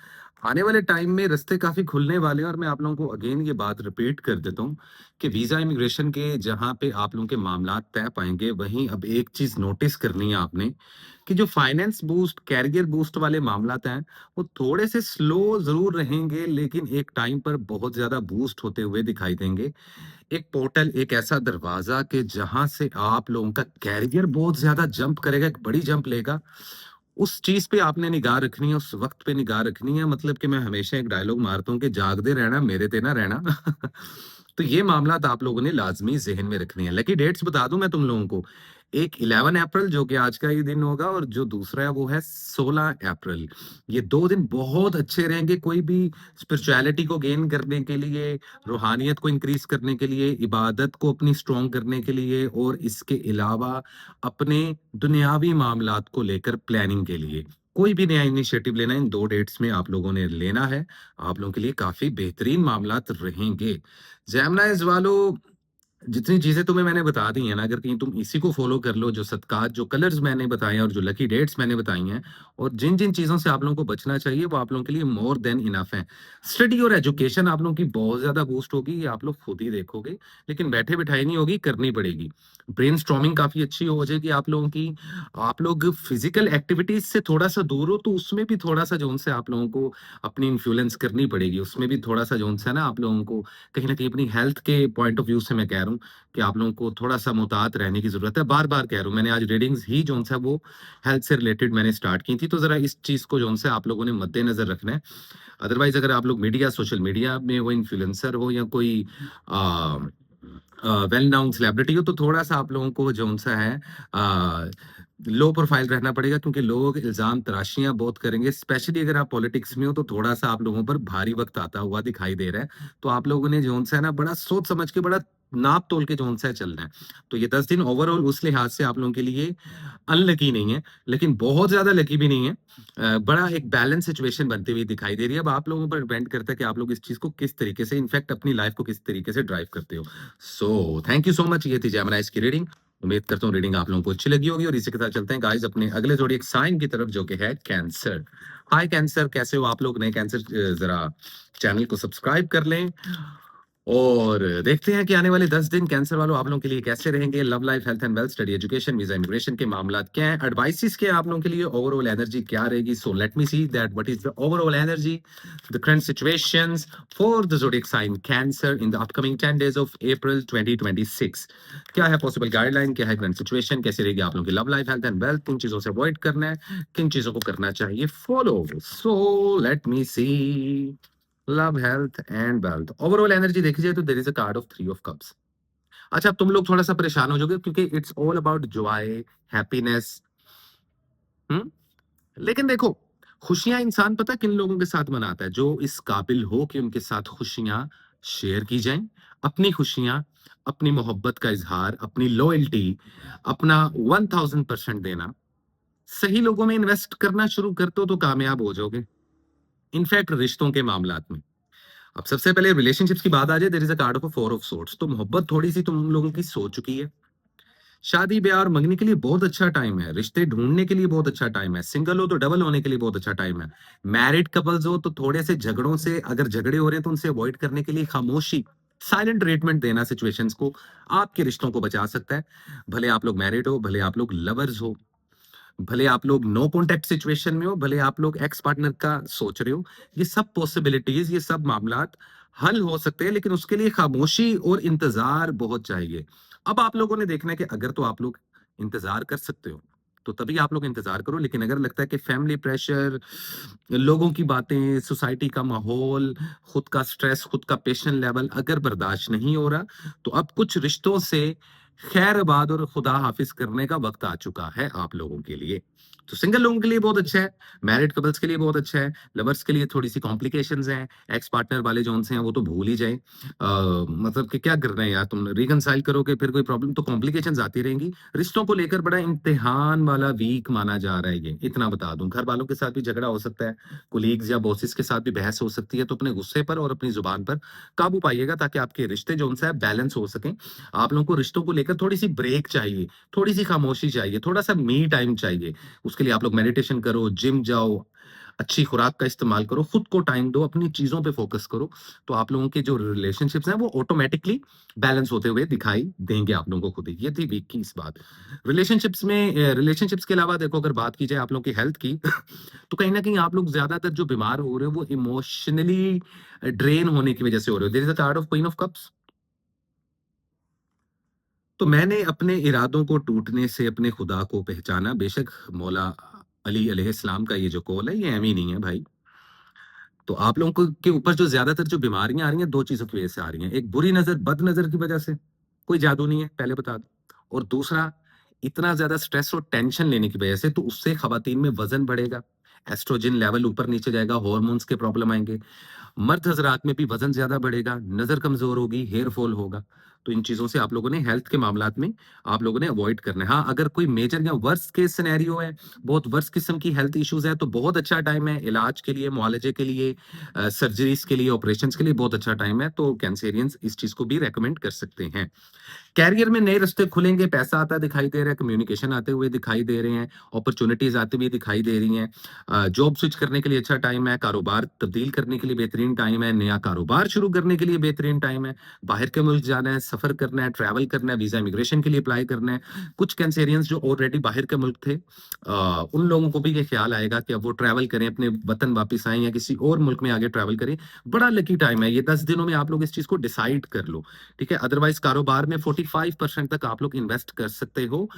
आने वाले टाइम में रास्ते काफ़ी खुलने वाले हैं. और मैं आप लोगों को अगेन ये बात रिपीट कर देता हूँ कि वीज़ा इमिग्रेशन के जहाँ पे आप लोगों के मामलात तय पाएँगे, वहीं अब एक चीज़ नोटिस करनी है आपने, कि जो फाइनेंस बूस्ट, कैरियर बूस्ट वाले मामलात हैं, वो थोड़े से स्लो ज़रूर रहेंगे, लेकिन एक टाइम पर बहुत ज़्यादा बूस्ट होते हुए दिखाई देंगे. एक पोर्टल, एक ऐसा दरवाजा कि जहां से आप लोगों का कैरियर बहुत ज्यादा जंप करेगा, एक बड़ी जंप लेगा. उस चीज पे आपने निगाह रखनी है, उस वक्त पे निगाह रखनी है. मतलब कि मैं हमेशा एक डायलॉग मारता हूँ कि जागते रहना, मेरे ते ना रहना. तो ये मामला आप लोगों ने लाजमी जहन में रखनी है. लकी डेट्स बता दूं मैं तुम लोगों को. एक 11 अप्रैल जो कि आज का ही दिन होगा, और जो दूसरा है वो है 16 अप्रैल। ये 2 दिन बहुत अच्छे रहेंगे कोई भी स्पिरिचुअलिटी को गेन करने के लिए, रूहानियत को इंक्रीज़ करने के लिए, इबादत को अपनी स्ट्रॉन्ग करने के लिए, और इसके अलावा अपने दुनियावी मामलात को लेकर प्लानिंग के लिए। कोई भी नया इनिशिएटिव लेना इन 2 डेट्स में आप लोगों ने लेना है। आप लोगों के लिए काफ़ी बेहतरीन मामलात रहेंगे। जेमिनाइज़ वालों, जितनी चीज़ें तुम्हें मैंने बता दी हैं ना, अगर कहीं तुम इसी को फ़ॉलो कर लो, जो सदक़ात, जो कलर्स मैंने बताए हैं और जो लकी डेट्स मैंने बताई हैं, और जिन-जिन चीज़ों से आप लोगों को बचना चाहिए, वो आप लोगों के लिए मोर देन इनफ है। स्टडी और एजुकेशन आप लोगों की बहुत ज़्यादा बूस्ट होगी, ये आप लोग खुद ही देखोगे, लेकिन बैठे-बिठाए नहीं होगी, करनी पड़ेगी। ब्रेनस्टॉर्मिंग काफ़ी अच्छी हो जाएगी आप लोगों की। आप लोग फ़िज़िकल एक्टिविटीज़ से थोड़ा-सा दूर हो, तो उसमें भी थोड़ा-सा जो उनसे आप लोगों को अपनी इन्फ्लुएंस करनी पड़ेगी। उसमें भी थोड़ा-सा जो उनसे ना आप लोगों को कहीं न कहीं अपनी हेल्थ के पॉइंट ऑफ व्यू से मैं कह रहा हूँ कि आप लोगों को थोड़ा-सा मुहतात रहने की ज़रूरत है। बार-बार कह रहा हूँ, मैंने आज रीडिंग्स ही जो-सा है वो हेल्थ से रिलेटेड मैंने स्टार्ट की थी, तो ज़रा इस चीज़ को जो-सा आप लोगों ने मद्देनज़र रखना है। अदरवाइज़ अगर आप लोग मीडिया, सोशल मीडिया में वो इन्फ्लुएंसर हो या कोई अ वेल नाउन सेलिब्रिटी हो, तो थोड़ा-सा आप लोगों को जो-सा है अ, लो प्रोफाइल रहना पड़ेगा, क्योंकि लोग इल्ज़ाम तराशियाँ बहुत करेंगे। स्पेशली अगर आप पॉलिटिक्स में हो, तो थोड़ा-सा आप लोगों पर भारी वक़्त आता हुआ दिखाई दे रहा है। तो आप लोगों ने जो-सा है ना बड़ा सोच समझ के, बड़ा नाप-तोल के जो-सा है चलना है। तो ये 10 दिन ओवरऑल उस लिहाज से आप लोगों के लिए अनलकी नहीं है, लेकिन बहुत ज़्यादा लकी भी नहीं है। बड़ा एक बैलेंस सिचुएशन बनती हुई दिखाई दे रही है। अब आप लोगों पर डिपेंड करता है कि आप लोग इस चीज़ को किस तरीके से, इनफैक्ट अपनी लाइफ़ को किस तरीके से ड्राइव करते हो। So thank you so much. ये थी जेमिनाइज़ की रीडिंग। उम्मीद करता हूँ रीडिंग आप लोगों को अच्छी लगी होगी, और इसी के साथ चलते हैं गाइस अपने अगले ज़ोडिएक साइन की तरफ, जो कि है कैंसर। हाय कैंसर, कैसे हो आप लोग? नए कैंसर ज़रा चैनल को सब्सक्राइब कर लें, और देखते हैं कि आने वाले 10 दिन कैंसर वालों आप लोगों के लिए कैसे रहेंगे। Love life, health and wealth, study, education, visa, immigration के मामलात क्या हैं? एडवाइसेस क्या हैं आप लोगों के लिए? ओवरऑल एनर्जी क्या रहेगी? So let me see that what is the overall energy, the current situations for the zodiac sign Cancer in the upcoming 10 days of April 2026। क्या है पॉसिबल गाइडलाइन? क्या है करंट सिचुएशन? कैसी रहेगी आप लोगों की love life, health and wealth? किन चीज़ों से अवॉइड करना है? किन चीज़ों को करना चाहिए follow? So let me see. Love, health and wealth. Overall energy देखी जाए तो there is a card of 3 of cups. अच्छा, अब तुम लोग थोड़ा-सा परेशान हो जाओगे, क्योंकि it's all about joy, happiness. हुँ? लेकिन देखो, खुशियाँ इंसान पता है किन लोगों के साथ मनाता है? जो इस काबिल हो कि उनके साथ खुशियाँ शेयर की जाएँ। अपनी खुशियाँ, अपनी मोहब्बत का इज़हार, अपनी लॉयल्टी, अपना 1000% देना। सही लोगों में इन्वेस्ट करना शुरू कर दो तो कामयाब हो जाओगे। इनफैक्ट रिश्तों के मामलात में। अब सबसे पहले रिलेशनशिप्स की बात आ जाए, there is a card of a 4 of swords. तो मोहब्बत थोड़ी-सी तुम लोगों की सो चुकी है। शादी-ब्याह और मंगनी के लिए बहुत अच्छा टाइम है। रिश्ते ढूँढने के लिए बहुत अच्छा टाइम है। सिंगल हो तो डबल होने के लिए बहुत अच्छा टाइम है। मैरिड कपल्स हो तो थोड़े से झगड़ों से, अगर झगड़े हो रहे हैं तो उनसे अवॉइड करने के लिए खामोशी, साइलेंट ट्रीटमेंट देना सिचुएशंस को आपके रिश्तों को बचा सकता है। भले आप लोग मैरिड हो, भले आप लोग लवर्स हो, भले आप लोग नो कॉन्टैक्ट सिचुएशन में हो, भले आप लोग एक्स पार्टनर का सोच रहे हो, ये सब पॉसिबिलिटीज़, ये सब मामलात हल हो सकते हैं, लेकिन उसके लिए खामोशी और इंतज़ार बहुत चाहिए। अब आप लोगों ने देखना है कि अगर तो आप लोग इंतज़ार कर सकते हो, तो तभी आप लोग इंतज़ार करो, लेकिन अगर लगता है कि फैमिली प्रेशर, लोगों की बातें, सोसाइटी का माहौल, खुद का स्ट्रेस, खुद का पेशेंस लेवल अगर बर्दाश्त नहीं हो रहा, तो अब कुछ रिश्तों से खैर-बाद और खुदा हाफ़िज़ करने का वक़्त आ चुका है आप लोगों के लिए। तो सिंगल लोगों के लिए बहुत अच्छा है, मैरिड कपल्स के लिए बहुत अच्छा है, लवर्स के लिए थोड़ी-सी कॉम्प्लिकेशंस हैं, एक्स पार्टनर वाले जो-से हैं वो तो भूल ही जाएँ। मतलब कि क्या करना है यार, तुम रिकंसाइल करोगे फिर कोई प्रॉब्लम, तो कॉम्प्लिकेशंस आती रहेंगी। रिश्तों को लेकर बड़ा इम्तिहान वाला वीक माना जा रहा है ये, इतना बता दूँ। घर वालों के साथ भी झगड़ा हो सकता है, कोलीग्स या बॉसेस के साथ भी बहस हो सकती है, तो अपने गुस्से पर और अपनी ज़ुबान पर काबू पाइएगा, ताकि आपके रिश्ते जो-उनसे है बैलेंस हो सकें। आप लोगों को रिश्तों को लेकर थोड़ी-सी ब्रेक चाहिए, थोड़ी-सी खामोशी चाहिए, थोड़ा-सा मी टाइम चाहिए। उसके लिए आप लोग मेडिटेशन करो, जिम जाओ, अच्छी खुराक का इस्तेमाल करो, खुद को टाइम दो, अपनी चीज़ों पे फ़ोकस करो, तो आप लोगों के जो रिलेशनशिप्स हैं वो ऑटोमैटिकली बैलेंस होते हुए दिखाई देंगे आप लोगों को खुद ही। ये थी वीक की इस बात। रिलेशनशिप्स के अलावा देखो, अगर बात की जाए आप लोगों की हेल्थ की, तो कहीं न कहीं आप लोग ज़्यादातर जो बीमार हो रहे हो वो इमोशनली ड्रेन होने की वज़ह से हो रहे हो। There is a card of queen of cups. तो मैंने अपने इरादों को टूटने से अपने खुदा को पहचाना। बेशक मौला अली अलैहिस्सलाम का ये जो कौल है, ये एमी नहीं है भाई। तो आप लोगों को के ऊपर जो ज़्यादातर जो बीमारियाँ आ रही हैं, 2 चीज़ों की वज़ह से आ रही हैं। एक बुरी नज़र, बद नज़र की वज़ह से, कोई जादू नहीं है, पहले बता दूँ। और दूसरा, इतना ज़्यादा स्ट्रेस और टेंशन लेने की वजह से, तो उससे ख़वातीन में वज़न बढ़ेगा, एस्ट्रोजन लेवल ऊपर नीचे जाएगा, हार्मोन्स के प्रॉब्लम आएँगे। मर्द हज़रात में भी वज़न ज़्यादा बढ़ेगा, नज़र कमज़ोर होगी, हेयर फॉल होगा। तो इन चीज़ों से आप लोगों ने हेल्थ के मामलात में आप लोगों ने अवॉइड करना है। हाँ, अगर कोई मेजर या वर्स्ट केस सिनेरियो है, बहुत वर्स्ट किस्म की हेल्थ इश्यूज़ है, तो बहुत अच्छा टाइम है इलाज के लिए, मुआलजे के लिए, सर्जरीज़ के लिए, ऑपरेशंस के लिए बहुत अच्छा टाइम है। तो कैंसेरियंस इस चीज़ को भी रिकमेंड कर सकते हैं। कैरियर में नए रास्ते खुलेंगे, पैसा आता दिखाई दे रहा है, कम्युनिकेशन आते हुए दिखाई दे रहे हैं, अपॉर्च्युनिटीज़ आती हुई दिखाई दे रही हैं। जॉब स्विच करने के लिए अच्छा टाइम है, कारोबार तब्दील करने के लिए बेहतरीन टाइम है, नया कारोबार शुरू करने के लिए बेहतरीन टाइम है, बाहर के मुल्क जाना है, सफ़र करना है, ट्रैवल करना है, वीज़ा इमिग्रेशन के लिए अप्लाई करना है। कुछ कैंसेरियंस जो ऑलरेडी बाहर के मुल्क थे, उन लोगों को भी ये ख्याल आएगा कि अब वो ट्रैवल करें, अपने वतन वापस आएँ या किसी और मुल्क में आगे ट्रैवल करें। बड़ा लकी टाइम है, ये 10 दिनों में आप लोग इस चीज़ को डिसाइड कर लो। ठीक है? अदरवाइज़ कारोबार में 45% तक आप लोग इन्वेस्ट कर सकते हो।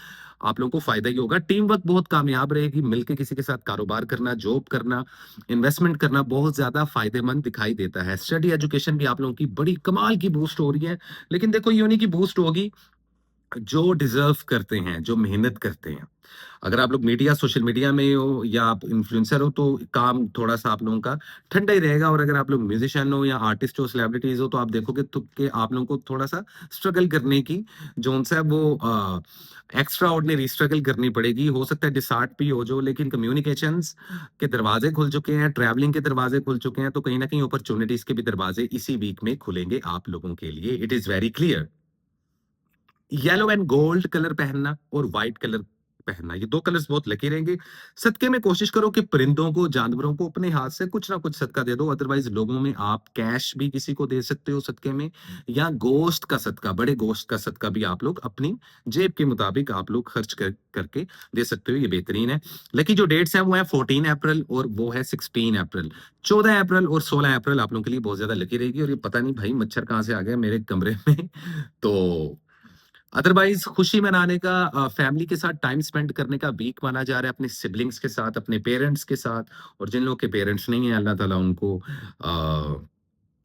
आप लोगों को फ़ायदा ही होगा। टीम वर्क बहुत कामयाब रहेगी, मिलके किसी के साथ कारोबार करना, जॉब करना, इन्वेस्टमेंट करना बहुत ज़्यादा फ़ायदेमंद दिखाई देता है। स्टडी एजुकेशन भी आप लोगों की बड़ी कमाल की बूस्ट हो रही है। लेकिन देखो यूँ नहीं कि बूस्ट होगी, जो डिज़र्व करते हैं, जो मेहनत करते हैं। अगर आप लोग मीडिया, सोशल मीडिया में हो या आप इन्फ्लुएंसर हो, तो काम थोड़ा-सा आप लोगों का ठंडा ही रहेगा, और अगर आप लोग म्यूज़िशियन हो या आर्टिस्ट हो, सेलिब्रिटीज़ हो, तो आप देखोगे तो कि आप लोगों को थोड़ा-सा स्ट्रगल करने की जोन-सा है वो एक्स्ट्रा ऑर्डिनरी स्ट्रगल करनी पड़ेगी। हो सकता है डिसहार्ट भी हो जाओ, लेकिन कम्युनिकेशंस के दरवाज़े खुल चुके हैं, ट्रैवलिंग के दरवाज़े खुल चुके हैं, तो कहीं न कहीं अपॉर्च्युनिटीज़ के भी दरवाज़े इसी वीक में खुलेंगे आप लोगों के लिए। It is very clear. Yellow and gold colour पहनना और व्हाइट कलर पहनना, ये 2 कलर्स बहुत लकी रहेंगे। सदके में कोशिश करो कि परिंदों को, जानवरों को अपने हाथ से कुछ ना कुछ सदका दे दो, अदरवाइज़ लोगों में आप कैश भी किसी को दे सकते हो सदके में, या गोश्त का सदका, बड़े गोश्त का सदका भी आप लोग अपनी जेब के मुताबिक आप लोग खर्च करके दे सकते हो, ये बेहतरीन है। लकी जो डेट्स हैं वो है 14 अप्रैल और वो है 16 अप्रैल। 14 अप्रैल और 16 अप्रैल आप लोगों के लिए बहुत ज़्यादा लकी रहेगी, और ये पता नहीं भाई मच्छर कहाँ से आ गया मेरे कमरे में। तो अदरवाइज़ खुशी मनाने का, फैमिली के साथ टाइम स्पेंड करने का वीक माना जा रहा है, अपने सिबलिंग्स के साथ, अपने पेरेंट्स के साथ, और जिन लोगों के पेरेंट्स नहीं हैं, अल्लाह ताला उनको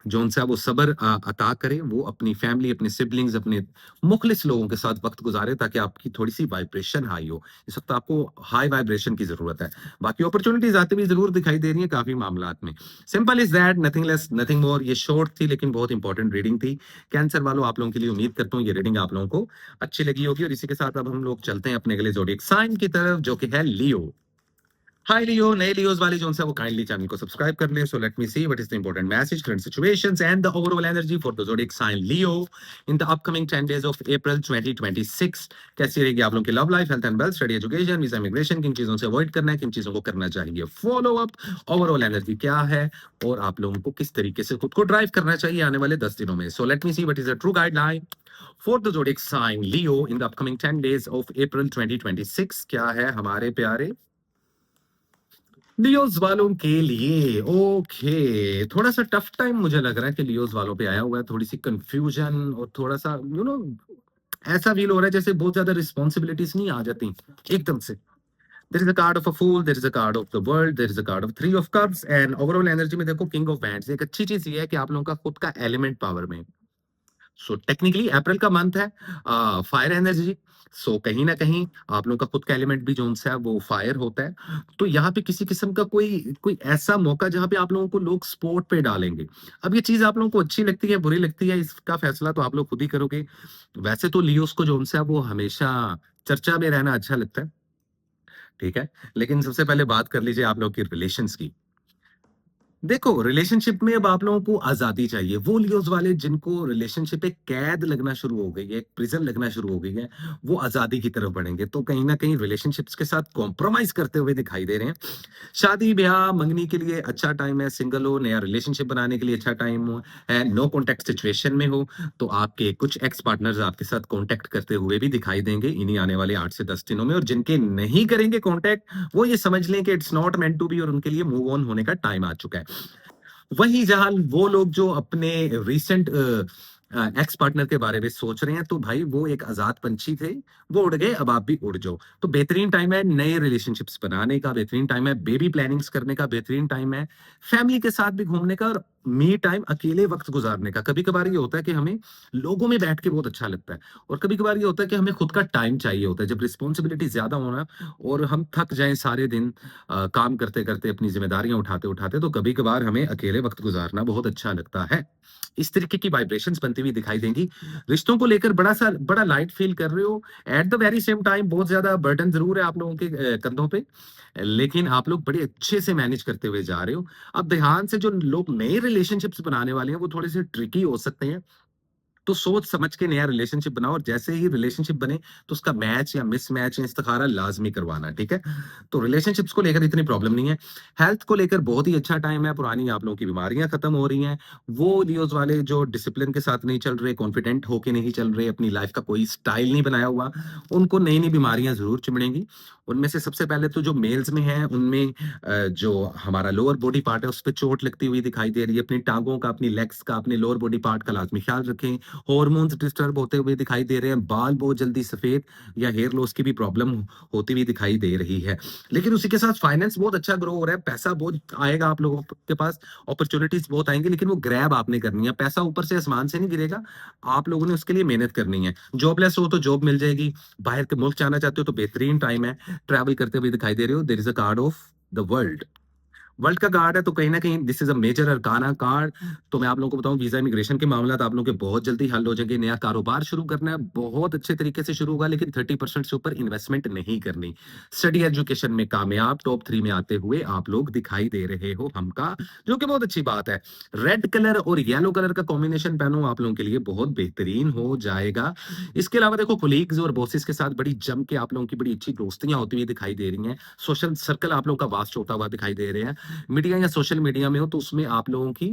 जो-सा वो सब्र अता करे, वो अपनी फैमिली, अपने सिबलिंग्स, अपने मुख़लिस लोगों के साथ वक़्त गुज़ारे, ताकि आपकी थोड़ी-सी वाइब्रेशन हाई हो। इस वक़्त आपको हाई वाइब्रेशन की ज़रूरत है। बाकी अपॉर्च्युनिटीज़ आती हुई ज़रूर दिखाई दे रही हैं काफ़ी मामलात में। Simple is that, nothing less, nothing more. ये शॉर्ट थी लेकिन बहुत इंपॉर्टेंट रीडिंग थी। कैंसर वालों, आप लोगों के लिए उम्मीद करता हूँ ये रीडिंग आप लोगों को अच्छी लगी होगी, और इसी के साथ अब हम लोग चलते हैं अपने अगले ज़ोडिएक साइन की तरफ, जो कि है लियो। हाय लियो, नए लियोस वाले जो है वो काइंडली चैनल को सब्सक्राइब कर लें। So let me see what is the important message, current situations and the overall energy for the zodiac sign Leo in the upcoming 10 days of April 2026। कैसी रहेगी आप लोगों की love life, health and wealth, study, education, visa, immigration, किन चीजों से avoid करना है, किन चीजों को करना चाहिए फॉलो अप, ओवरऑल एनर्जी क्या है, और आप लोगों को किस तरीके से खुद को ड्राइव करना चाहिए आने वाले 10 दिनों में। So let me see what is the true guideline for the zodiac sign Leo in the upcoming 10 days of April 2026। क्या है हमारे प्यारे लियोज़ वालों के लिए? ओके, थोड़ा-सा टफ टाइम मुझे लग रहा है कि लियोज़ वालों पे आया हुआ है, थोड़ी-सी कन्फ्यूजन, और थोड़ा-सा ऐसा फ़ील हो रहा है जैसे बहुत ज़्यादा रिस्पॉन्सिबिलिटीज़ नहीं आ जाती एकदम से। There is a card of a fool, there is a card of the world, there is a card of 3 of cups, and overall energy में देखो किंग ऑफ वैंड्स। एक अच्छी चीज़ ये है कि आप लोगों का खुद का एलिमेंट पावर में, सो टेक्निकली अप्रैल का मंथ है फायर एनर्जी। सो कहीं ना कहीं आप लोगों का खुद का एलिमेंट भी जो है वो फायर होता है। तो यहाँ पे किसी किस्म का कोई कोई ऐसा मौका जहाँ पे आप लोगों को लोग स्पोर्ट पे डालेंगे। अब ये चीज आप लोगों को अच्छी लगती है, बुरी लगती है, इसका फैसला तो आप लोग खुद ही करोगे। वैसे तो लियोस को जो है वो हमेशा चर्चा में रहना अच्छा लगता है, ठीक है। लेकिन सबसे पहले बात कर लीजिए आप लोग की रिलेशंस की। देखो, रिलेशनशिप में अब आप लोगों को आज़ादी चाहिए। वो लियोज़ वाले जिनको रिलेशनशिप एक कैद लगना शुरू हो गई है, एक प्रिज़न लगना शुरू हो गई है, वो आज़ादी की तरफ बढ़ेंगे। तो कहीं न कहीं रिलेशनशिप्स के साथ कॉम्प्रोमाइज़ करते हुए दिखाई दे रहे हैं। शादी-ब्याह, मंगनी के लिए अच्छा टाइम है, सिंगल हो, नया रिलेशनशिप बनाने के लिए अच्छा टाइम हो है, नो कॉन्टैक्ट सिचुएशन में हो, तो आपके कुछ एक्स पार्टनर्स आपके साथ कॉन्टैक्ट करते हुए भी दिखाई देंगे इन्हीं आने वाले 8 से 10 दिनों में, और जिनके नहीं करेंगे कॉन्टैक्ट, वो ये समझ लें कि it's not meant to be, और उनके लिए मूव ऑन होने का टाइम आ चुका है। वहीं जहाँ वो लोग जो अपने रीसेंट एक्स पार्टनर के बारे में सोच रहे हैं, तो भाई वो एक आज़ाद पंछी थे, वो उड़ गए, अब आप भी उड़ जाओ। तो बेहतरीन टाइम है नए रिलेशनशिप्स बनाने का, बेहतरीन टाइम है बेबी प्लानिंग्स करने का, बेहतरीन टाइम है फैमिली के साथ भी घूमने का, और मी टाइम, अकेले वक्त गुजारने का। कभी कभार ये होता है कि हमें लोगों में बैठ के बहुत अच्छा लगता है, और कभी कभार ये होता है कि हमें खुद का टाइम चाहिए होता है। जब रिस्पॉन्सिबिलिटी ज्यादा होना और हम थक जाएं सारे दिन काम करते करते, अपनी जिम्मेदारियां उठाते उठाते, तो कभी कभार हमें अकेले वक्त गुजारना बहुत अच्छा लगता है। इस तरीके की वाइब्रेशंस बनती हुई दिखाई देंगी। रिश्तों को लेकर बड़ा लाइट फील कर रहे हो। At the very same time बहुत ज्यादा बर्डन जरूर है आप लोगों के कंधों पे, लेकिन आप लोग बड़े अच्छे से मैनेज करते हुए जा रहे हो। अब ध्यान से, जो लोग नए रिलेशनशिप्स बनाने वाले हैं वो थोड़े से ट्रिकी हो सकते हैं, तो सोच समझ के नया रिलेशनशिप बनाओ, और जैसे ही रिलेशनशिप बने तो उसका मैच या मिसमैच या इस्तिखारा लाजमी करवाना, ठीक है? तो रिलेशनशिप्स को लेकर इतनी प्रॉब्लम नहीं है। हेल्थ को लेकर बहुत ही अच्छा टाइम है, पुरानी आप लोगों की बीमारियां खत्म हो रही हैं। वो लियोज वाले जो डिसिप्लिन के साथ नहीं चल रहे, कॉन्फिडेंट होके नहीं चल रहे, अपनी लाइफ का कोई स्टाइल नहीं बनाया हुआ, उनको नई नई बीमारियां जरूर चिमड़ेंगी। उनमें से सबसे पहले तो जो मेल्स में है उनमें जो हमारा लोअर बॉडी पार्ट है उस पर चोट लगती हुई दिखाई दे रही है। अपनी टांगों का, अपनी लेग्स का, अपने लोअर बॉडी पार्ट का लाजमी ख्याल रखें। हॉर्मोन्स डिस्टर्ब होते हुए दिखाई दे रहे हैं, बाल बहुत जल्दी सफेद या हेयर लॉस की भी प्रॉब्लम होती हुई दिखाई दे रही है। लेकिन उसी के साथ फाइनेंस बहुत अच्छा ग्रो हो रहा है, पैसा बहुत आएगा आप लोगों के पास, अपॉर्चुनिटीज बहुत आएंगी, लेकिन वो ग्रैब आपने करनी है। पैसा ऊपर से आसमान से नहीं गिरेगा, आप लोगों ने उसके लिए मेहनत करनी है। जॉबलेस हो तो जॉब मिल जाएगी, बाहर के मुल्क जाना चाहते हो तो बेहतरीन टाइम है, ट्रैवल करते हुए दिखाई दे रहे हो। There is a card of the world, world का कार्ड है, तो कहीं न कहीं this is a major arcana card. तो मैं आप लोगों को बताऊँ, वीज़ा इमिग्रेशन के मामलात आप लोगों के बहुत जल्दी हल हो जाएँगे। नया कारोबार शुरू करना है, बहुत अच्छे तरीके से शुरू होगा, लेकिन 30% से ऊपर इन्वेस्टमेंट नहीं करनी। स्टडी एजुकेशन में कामयाब, टॉप 3 में आते हुए आप लोग दिखाई दे रहे हो हमका, जो कि बहुत अच्छी बात है। रेड कलर और येलो कलर का कॉम्बिनेशन पहनो, आप लोगों के लिए बहुत बेहतरीन हो जाएगा। इसके अलावा देखो, कोलीग्स और बॉसेस के साथ बड़ी जम के आप लोगों की बड़ी अच्छी दोस्तियाँ होती हुई दिखाई दे रही हैं। सोशल सर्कल आप लोगों का वास्ट होता हुआ दिखाई दे रहे हैं। मीडिया या सोशल मीडिया में हो तो उसमें आप लोगों की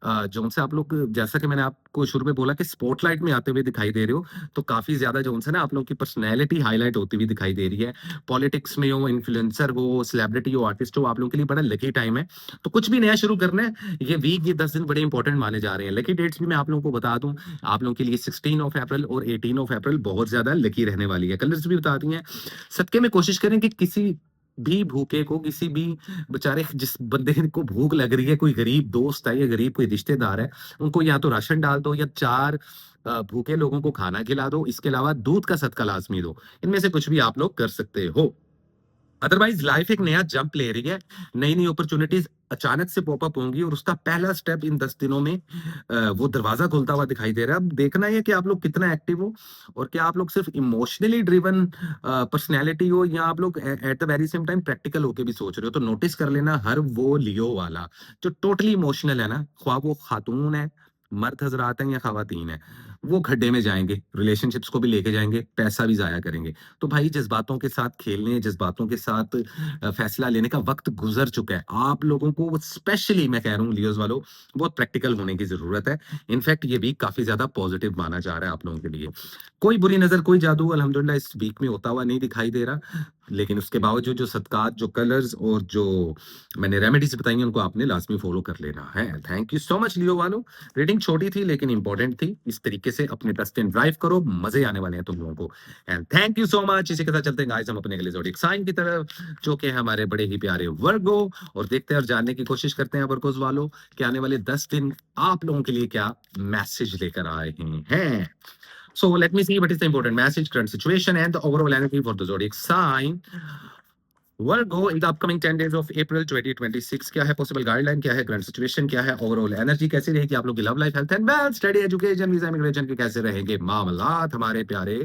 जो उनसे आप लोग, जैसा कि मैंने आपको शुरू में बोला कि स्पॉटलाइट में आते हुए दिखाई दे रहे हो, तो काफ़ी ज़्यादा जो उनसे ना आप लोगों की पर्सनैलिटी हाइलाइट होती हुई दिखाई दे रही है। पॉलिटिक्स में हो, इन्फ्लुएंसर हो, सेलिब्रिटी हो, आर्टिस्ट हो, आप लोगों के लिए बड़ा लकी टाइम है। तो कुछ भी नया शुरू करना है, ये वीक, ये 10 दिन बड़े इंपॉर्टेंट माने जा रहे हैं। लकी डेट्स भी मैं आप लोगों को बता दूँ, आप लोगों के लिए 16 ऑफ अप्रैल और 18 ऑफ अप्रैल बहुत ज़्यादा लकी रहने वाली है। कलर्स भी बता दिए हैं। सबके में कोशिश करें कि किसी भी भूखे को, किसी भी बेचारे जिस बंदे को भूख लग रही है, कोई गरीब दोस्त है या गरीब कोई रिश्तेदार है, उनको या तो राशन डाल दो या 4 भूखे लोगों को खाना खिला दो। इसके अलावा दूध का सदका लाज़मी दो। इनमें से कुछ भी आप लोग कर सकते हो। अदरवाइज लाइफ एक नया जंप ले रही है, नई नई अपॉर्चुनिटीज अचानक से पॉपअप होंगी, और उसका पहला स्टेप इन 10 दिनों में वो दरवाजा खुलता हुआ दिखाई दे रहा है। अब देखना है कि आप लोग कितना एक्टिव हो, और क्या आप लोग सिर्फ इमोशनली ड्रिवन पर्सनैलिटी हो, या आप लोग at the very same time practical होके भी सोच रहे हो। तो नोटिस कर लेना, हर वो लियो वाला जो टोटली इमोशनल है ना, ख्वाह वो खातून है, मर्द हजरात हैं या खवातीन है, वो खड्डे में जाएंगे, रिलेशनशिप्स को भी लेके जाएंगे, पैसा भी जाया करेंगे। तो भाई, जज़्बातों के साथ खेलने, जज़्बातों के साथ फैसला लेने का वक़्त गुज़र चुका है। आप लोगों को स्पेशली मैं कह रहा हूँ लियोज़ वालों, बहुत प्रैक्टिकल होने की ज़रूरत है। इनफैक्ट ये वीक काफ़ी ज़्यादा पॉज़िटिव माना जा रहा है आप लोगों के लिए। कोई बुरी नज़र, कोई जादू अल्हम्दुलिल्लाह इस वीक में होता हुआ नहीं दिखाई दे रहा। लेकिन उसके बावजूद जो सदक़ात, जो कलर्स और जो मैंने रेमेडीज़ बताई हैं, उनको आपने लाज़मी फ़ॉलो कर लेना है। थैंक यू सो मच लियो वालों। रीडिंग छोटी थी लेकिन इंपॉर्टेंट थी। इस तरीके से अपने टेस्ट एंड ड्राइव करो, मज़े आने वाले हैं तुम लोगों को। And thank you so much. इसी के साथ चलते हैं गाइस हम अपने अगले ज़ोडिएक साइन की तरफ, जो कि है हमारे बड़े ही प्यारे वर्गो, और देखते हैं और जानने की कोशिश करते हैं वर्गोज़ वालों कि आने वाले 10 दिन आप लोगों के लिए क्या मैसेज लेकर आए हैं। So let me see what is the important message, current situation, and the overall energy for the zodiac sign. Virgo in the upcoming 10 days of April 2026, क्या है पॉसिबल गाइडलाइन, क्या है करंट सिचुएशन, क्या है overall energy, कैसी रहेगी आप लोग की love life, health and wealth, study, education, visa, immigration के कैसे रहेंगे मामलात हमारे प्यारे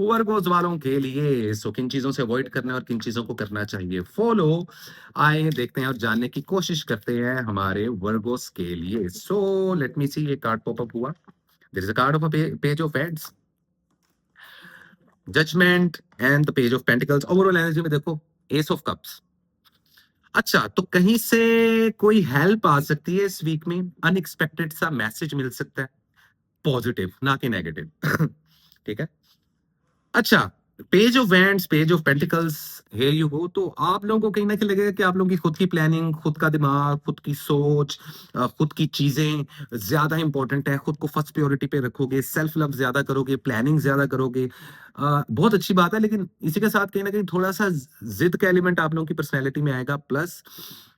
वर्गोस वालों के लिए। सो किन चीजों से अवॉइड करना है और किन चीजों को करना चाहिए फॉलो, आए देखते हैं और जानने की कोशिश करते हैं हमारे वर्गोस के लिए। सो लेट मी सी, ये कार्ड पॉपअप हुआ। There is a card of a page of heads, judgement and the page of pentacles. Overall energy में देखो, एस ऑफ कप्स। अच्छा, तो कहीं से कोई हेल्प आ सकती है इस वीक में, अनएक्सपेक्टेड सा मैसेज मिल सकता है, पॉजिटिव ना कि नेगेटिव। ठीक है। अच्छा, page of wands, page of pentacles, here you go. तो आप लोगों को कहीं ना कहीं लगेगा कि आप लोगों की खुद की प्लानिंग, खुद का दिमाग, खुद की सोच, खुद की चीजें ज्यादा इंपॉर्टेंट है, खुद को फर्स्ट प्रायोरिटी पे रखोगे, सेल्फ लव ज्यादा करोगे, प्लानिंग ज्यादा करोगे। बहुत अच्छी बात है, लेकिन इसी के साथ कहीं ना कहीं थोड़ा सा जिद का एलिमेंट आप लोगों की पर्सनैलिटी में आएगा। प्लस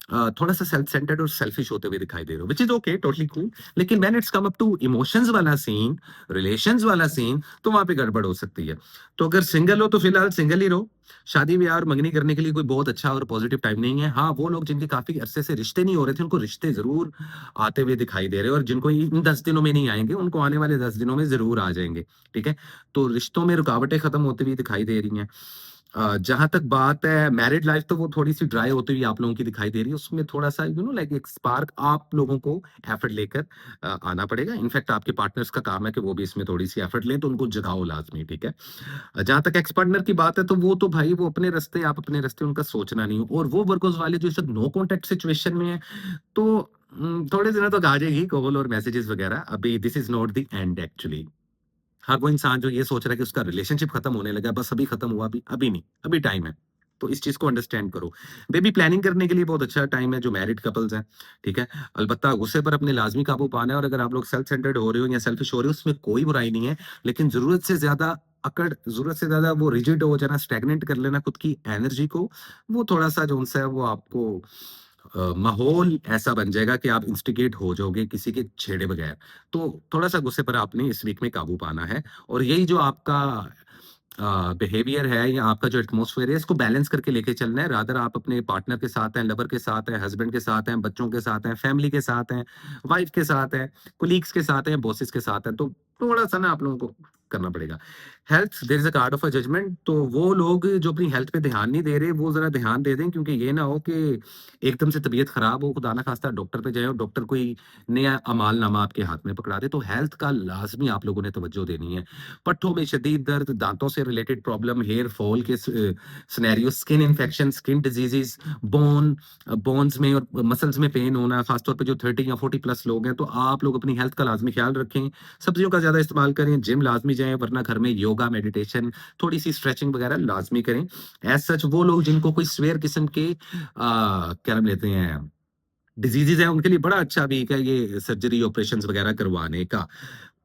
थोड़ा सा सेल्फ सेंटर्ड और सेल्फिश होते हुए दिखाई दे रहे हो, which is okay, totally cool. लेकिन when it's come up to emotions वाला सीन, रिलेशंस वाला सीन, तो वहां पे गड़बड़ हो सकती है। तो अगर सिंगल हो तो फिलहाल सिंगल ही रहो। शादी ब्याह और मंगनी करने के लिए कोई बहुत अच्छा और पॉजिटिव टाइम नहीं है। हाँ, वो लोग जिनके काफी अरसे से रिश्ते नहीं हो रहे थे, उनको रिश्ते जरूर आते हुए दिखाई दे रहे हैं, और जिनको इन 10 दिनों में नहीं आएंगे, उनको आने वाले 10 दिनों में जरूर आ जाएंगे। ठीक है, तो रिश्तों में रुकावटें खत्म होती हुई दिखाई दे रही हैं। जहाँ तक बात है मैरिड लाइफ, तो वो थोड़ी-सी ड्राई होती हुई आप लोगों की दिखाई दे रही है। उसमें थोड़ा-सा लाइक एक स्पार्क आप लोगों को एफर्ट लेकर आना पड़ेगा। इनफैक्ट आपके पार्टनर्स का काम है कि वो भी इसमें थोड़ी-सी एफर्ट लें, तो उनको जगाओ लाज़मी, ठीक है? जहाँ तक एक्स पार्टनर की बात है, तो वो तो भाई वो अपने रास्ते, आप अपने रास्ते, उनका सोचना नहीं हो। और वो वर्कर्स वाले जो इस वक़्त नो कॉन्टैक्ट सिचुएशन में है, तो थोड़े दिनों तक आ जाएगी कॉल और मैसेजेस वगैरह। अभी this is not the end actually. हर वो इंसान जो ये सोच रहा है कि उसका रिलेशनशिप खत्म होने लगा है, बस अभी खत्म हुआ, अभी नहीं, अभी टाइम है। तो इस चीज़ को अंडरस्टैंड करो। बेबी प्लानिंग करने के लिए बहुत अच्छा टाइम है जो मैरिड कपल्स हैं, ठीक है? अलबत्ता गुस्से पर अपने लाज़मी काबू पाना है, और अगर आप लोग सेल्फ सेंटर्ड हो रहे हो या सेल्फिश हो रहे हो, उसमें कोई बुराई नहीं है। लेकिन ज़रूरत से ज़्यादा वो रिजिड हो जाना, स्टैग्नेंट कर लेना खुद की एनर्जी को, वो थोड़ा-सा जो-सा है वो आपको माहौल ऐसा बन जाएगा कि आप इंस्टिगेट हो जाओगे किसी के छेड़े बगैर। तो थोड़ा-सा गुस्से पर आपने इस वीक में काबू पाना है, और यही जो आपका बिहेवियर है या आपका जो एटमॉस्फेयर है, इसको बैलेंस करके लेके चलना है। रादर आप अपने पार्टनर के साथ हैं, लवर के साथ हैं, हस्बैंड के साथ हैं, बच्चों के साथ हैं, फैमिली के साथ हैं, वाइफ के साथ हैं, कोलीग्स के साथ हैं, बॉसेस के साथ हैं, तो थोड़ा-सा ना आप लोगों को करना पड़ेगा। Health, there is a card of a judgement, तो वो लोग जो अपनी हेल्थ पे ध्यान नहीं दे रहे, वो ज़रा ध्यान दे दें, क्योंकि ये ना हो कि एकदम से तबीयत खराब हो, खुदा ना खास्ता डॉक्टर पे जाएँ और डॉक्टर कोई नया अमालनामा आपके हाथ में पकड़ा दे। तो हेल्थ का लाज़मी आप लोगों ने तवज्जो देनी है। पट्ठों में शदीद दर्द, दाँतों से रिलेटेड प्रॉब्लम, हेयर फॉल के scenario, skin infection, skin diseases, bones में और मसल्स में पेन होना, ख़ासतौर पे जो 30 या 40 प्लस लोग हैं, तो आप लोग अपनी हेल्थ का लाज़मी ख़्याल रखें। सब्जियों का ज़्यादा इस्तेमाल करें, जिम लाज़मी जाएँ, वरना घर में योगा, मेडिटेशन, थोड़ी-सी स्ट्रेचिंग वगैरह लाज़मी करें। एज़ सच वो लोग जिनको कोई सीवियर किस्म के क्या नाम लेते हैं, डिजीज़ेज़ हैं, उनके लिए बड़ा अच्छा वीक है ये सर्जरी, ऑपरेशंस वगैरह करवाने का।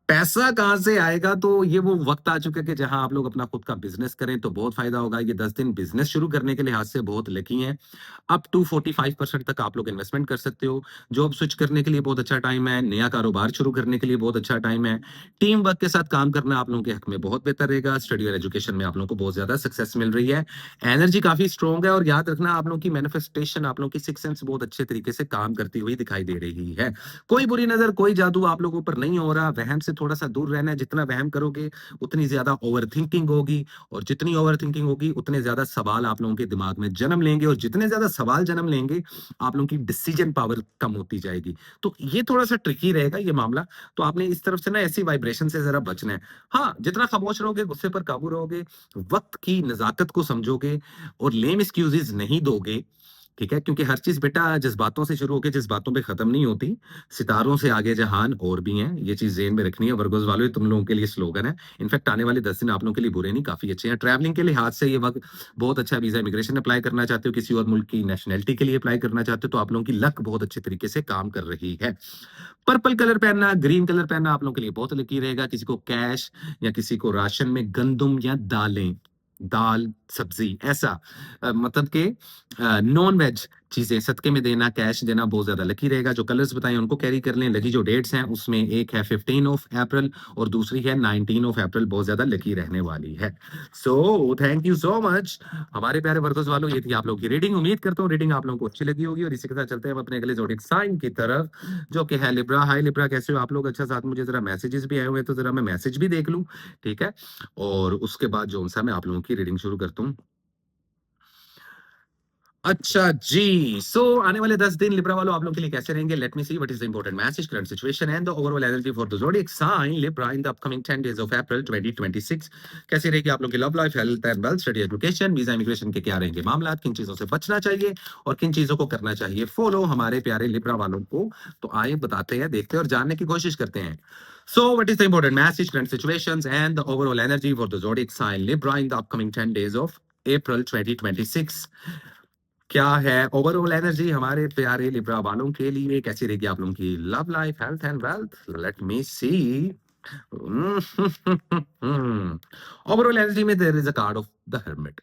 पैसा कहाँ से आएगा? तो ये वो वक़्त आ चुका है कि जहाँ आप लोग अपना खुद का बिज़नेस करें तो बहुत फ़ायदा होगा। ये 10 दिन बिज़नेस शुरू करने के लिहाज़ से बहुत लकी हैं। अप टू 45% तक आप लोग इन्वेस्टमेंट कर सकते हो। जॉब स्विच करने के लिए बहुत अच्छा टाइम है। नया कारोबार शुरू करने के लिए बहुत अच्छा टाइम है। टीम वर्क के साथ काम करना आप लोगों के हक में बहुत बेहतर रहेगा। स्टडी और एजुकेशन में आप लोगों को बहुत ज़्यादा सक्सेस मिल रही है। एनर्जी काफ़ी स्ट्रॉन्ग है, और याद रखना आप लोगों की मैनिफेस्टेशन, आप लोगों की सिक्स्थ सेंस बहुत अच्छे तरीके से काम करती हुई दिखाई दे रही है। कोई बुरी नज़र, कोई जादू आप लोगों पर नहीं हो रहा। वहम से थोड़ा-सा दूर रहना है। जितना वहम करोगे, उतनी ज़्यादा ओवरथिंकिंग होगी, और जितनी ओवरथिंकिंग होगी, उतने ज़्यादा सवाल आप लोगों के दिमाग में जन्म लेंगे, और जितने ज़्यादा सवाल जन्म लेंगे, आप लोगों की डिसीजन पावर कम होती जाएगी। तो ये थोड़ा-सा ट्रिकी रहेगा ये मामला। तो आपने इस तरफ से ना ऐसी वाइब्रेशन से ज़रा बचना है। हाँ, जितना खामोश रहोगे, गुस्से पर काबू रहोगे, वक़्त की नज़ाकत को समझोगे और लेम एक्सक्यूज़ेज़ नहीं दोगे, ठीक है? क्योंकि हर चीज़ बेटा जज़्बातों से शुरू होके जज़्बातों पे ख़त्म नहीं होती। सितारों से आगे जहान और भी हैं। ये चीज़ ज़हन में रखनी है। वर्गोज़ वालों, ये तुम लोगों के लिए स्लोगन है। इनफैक्ट आने वाले 10 दिन आप लोगों के लिए बुरे नहीं, काफ़ी अच्छे हैं। ट्रैवलिंग के लिहाज़ से ये वक़्त बहुत अच्छा है। वीज़ा इमिग्रेशन अप्लाई करना चाहते हो, किसी और मुल्क की नेशनैलिटी के लिए अप्लाई करना चाहते हो, तो आप लोगों की लक बहुत अच्छे तरीके से काम कर रही है। पर्पल कलर पहनना, ग्रीन कलर पहनना आप लोगों के लिए बहुत लकी रहेगा। किसी को कैश या किसी को राशन में गंदुम या दालें, दाल, सब्ज़ी ऐसा मतलब कि नॉन वेज चीज़ें सदके में देना, कैश देना बहुत ज़्यादा लकी रहेगा। जो कलर्स बताए उनको कैरी कर लें। लकी जो डेट्स हैं उसमें एक है 15 ऑफ अप्रैल और दूसरी है 19 ऑफ अप्रैल, बहुत ज़्यादा लकी रहने वाली है। So thank you so much हमारे प्यारे वर्कर्स वालों, ये थी आप लोगों की रीडिंग। उम्मीद करता हूँ रीडिंग आप लोगों को अच्छी लगी होगी, और इसी के साथ चलते हैं हम अपने अगले ज़ोडिएक साइन की तरफ, जो कि है लिब्रा। हाय लिब्रा, कैसे हो आप लोग? अच्छा, साथ मुझे ज़रा मैसेजेस भी आए हुए हैं, तो ज़रा मैं मैसेज भी देख लूँ, ठीक है? और उसके बाद जो-सा मैं आप लोगों की रीडिंग शुरू करता हूँ। अच्छा जी, आने वाले 10 दिन लिब्रा वालों आप लोगों के लिए कैसे रहेंगे? Let me see what is the important message, current situation and the overall energy for the zodiac sign Libra in the upcoming 10 days of April 2026। कैसी रहेगी आप लोगों की love life, health and wealth, study, education, visa, immigration के क्या रहेंगे मामलात, किन चीज़ों से बचना चाहिए और किन चीज़ों को करना चाहिए फॉलो हमारे प्यारे लिब्रा वालों को? तो आइए बताते हैं, देखते हैं और जानने की कोशिश करते हैं। What is the important message, current situations and the overall energy for the zodiac sign Libra in the upcoming 10 days of April 2026? क्या है ओवरऑल एनर्जी हमारे प्यारे लिब्रा वालों के लिए? कैसी रहेगी आप लोगों की love life, health and wealth? Let me see. Overall energy में there is a card of the hermit.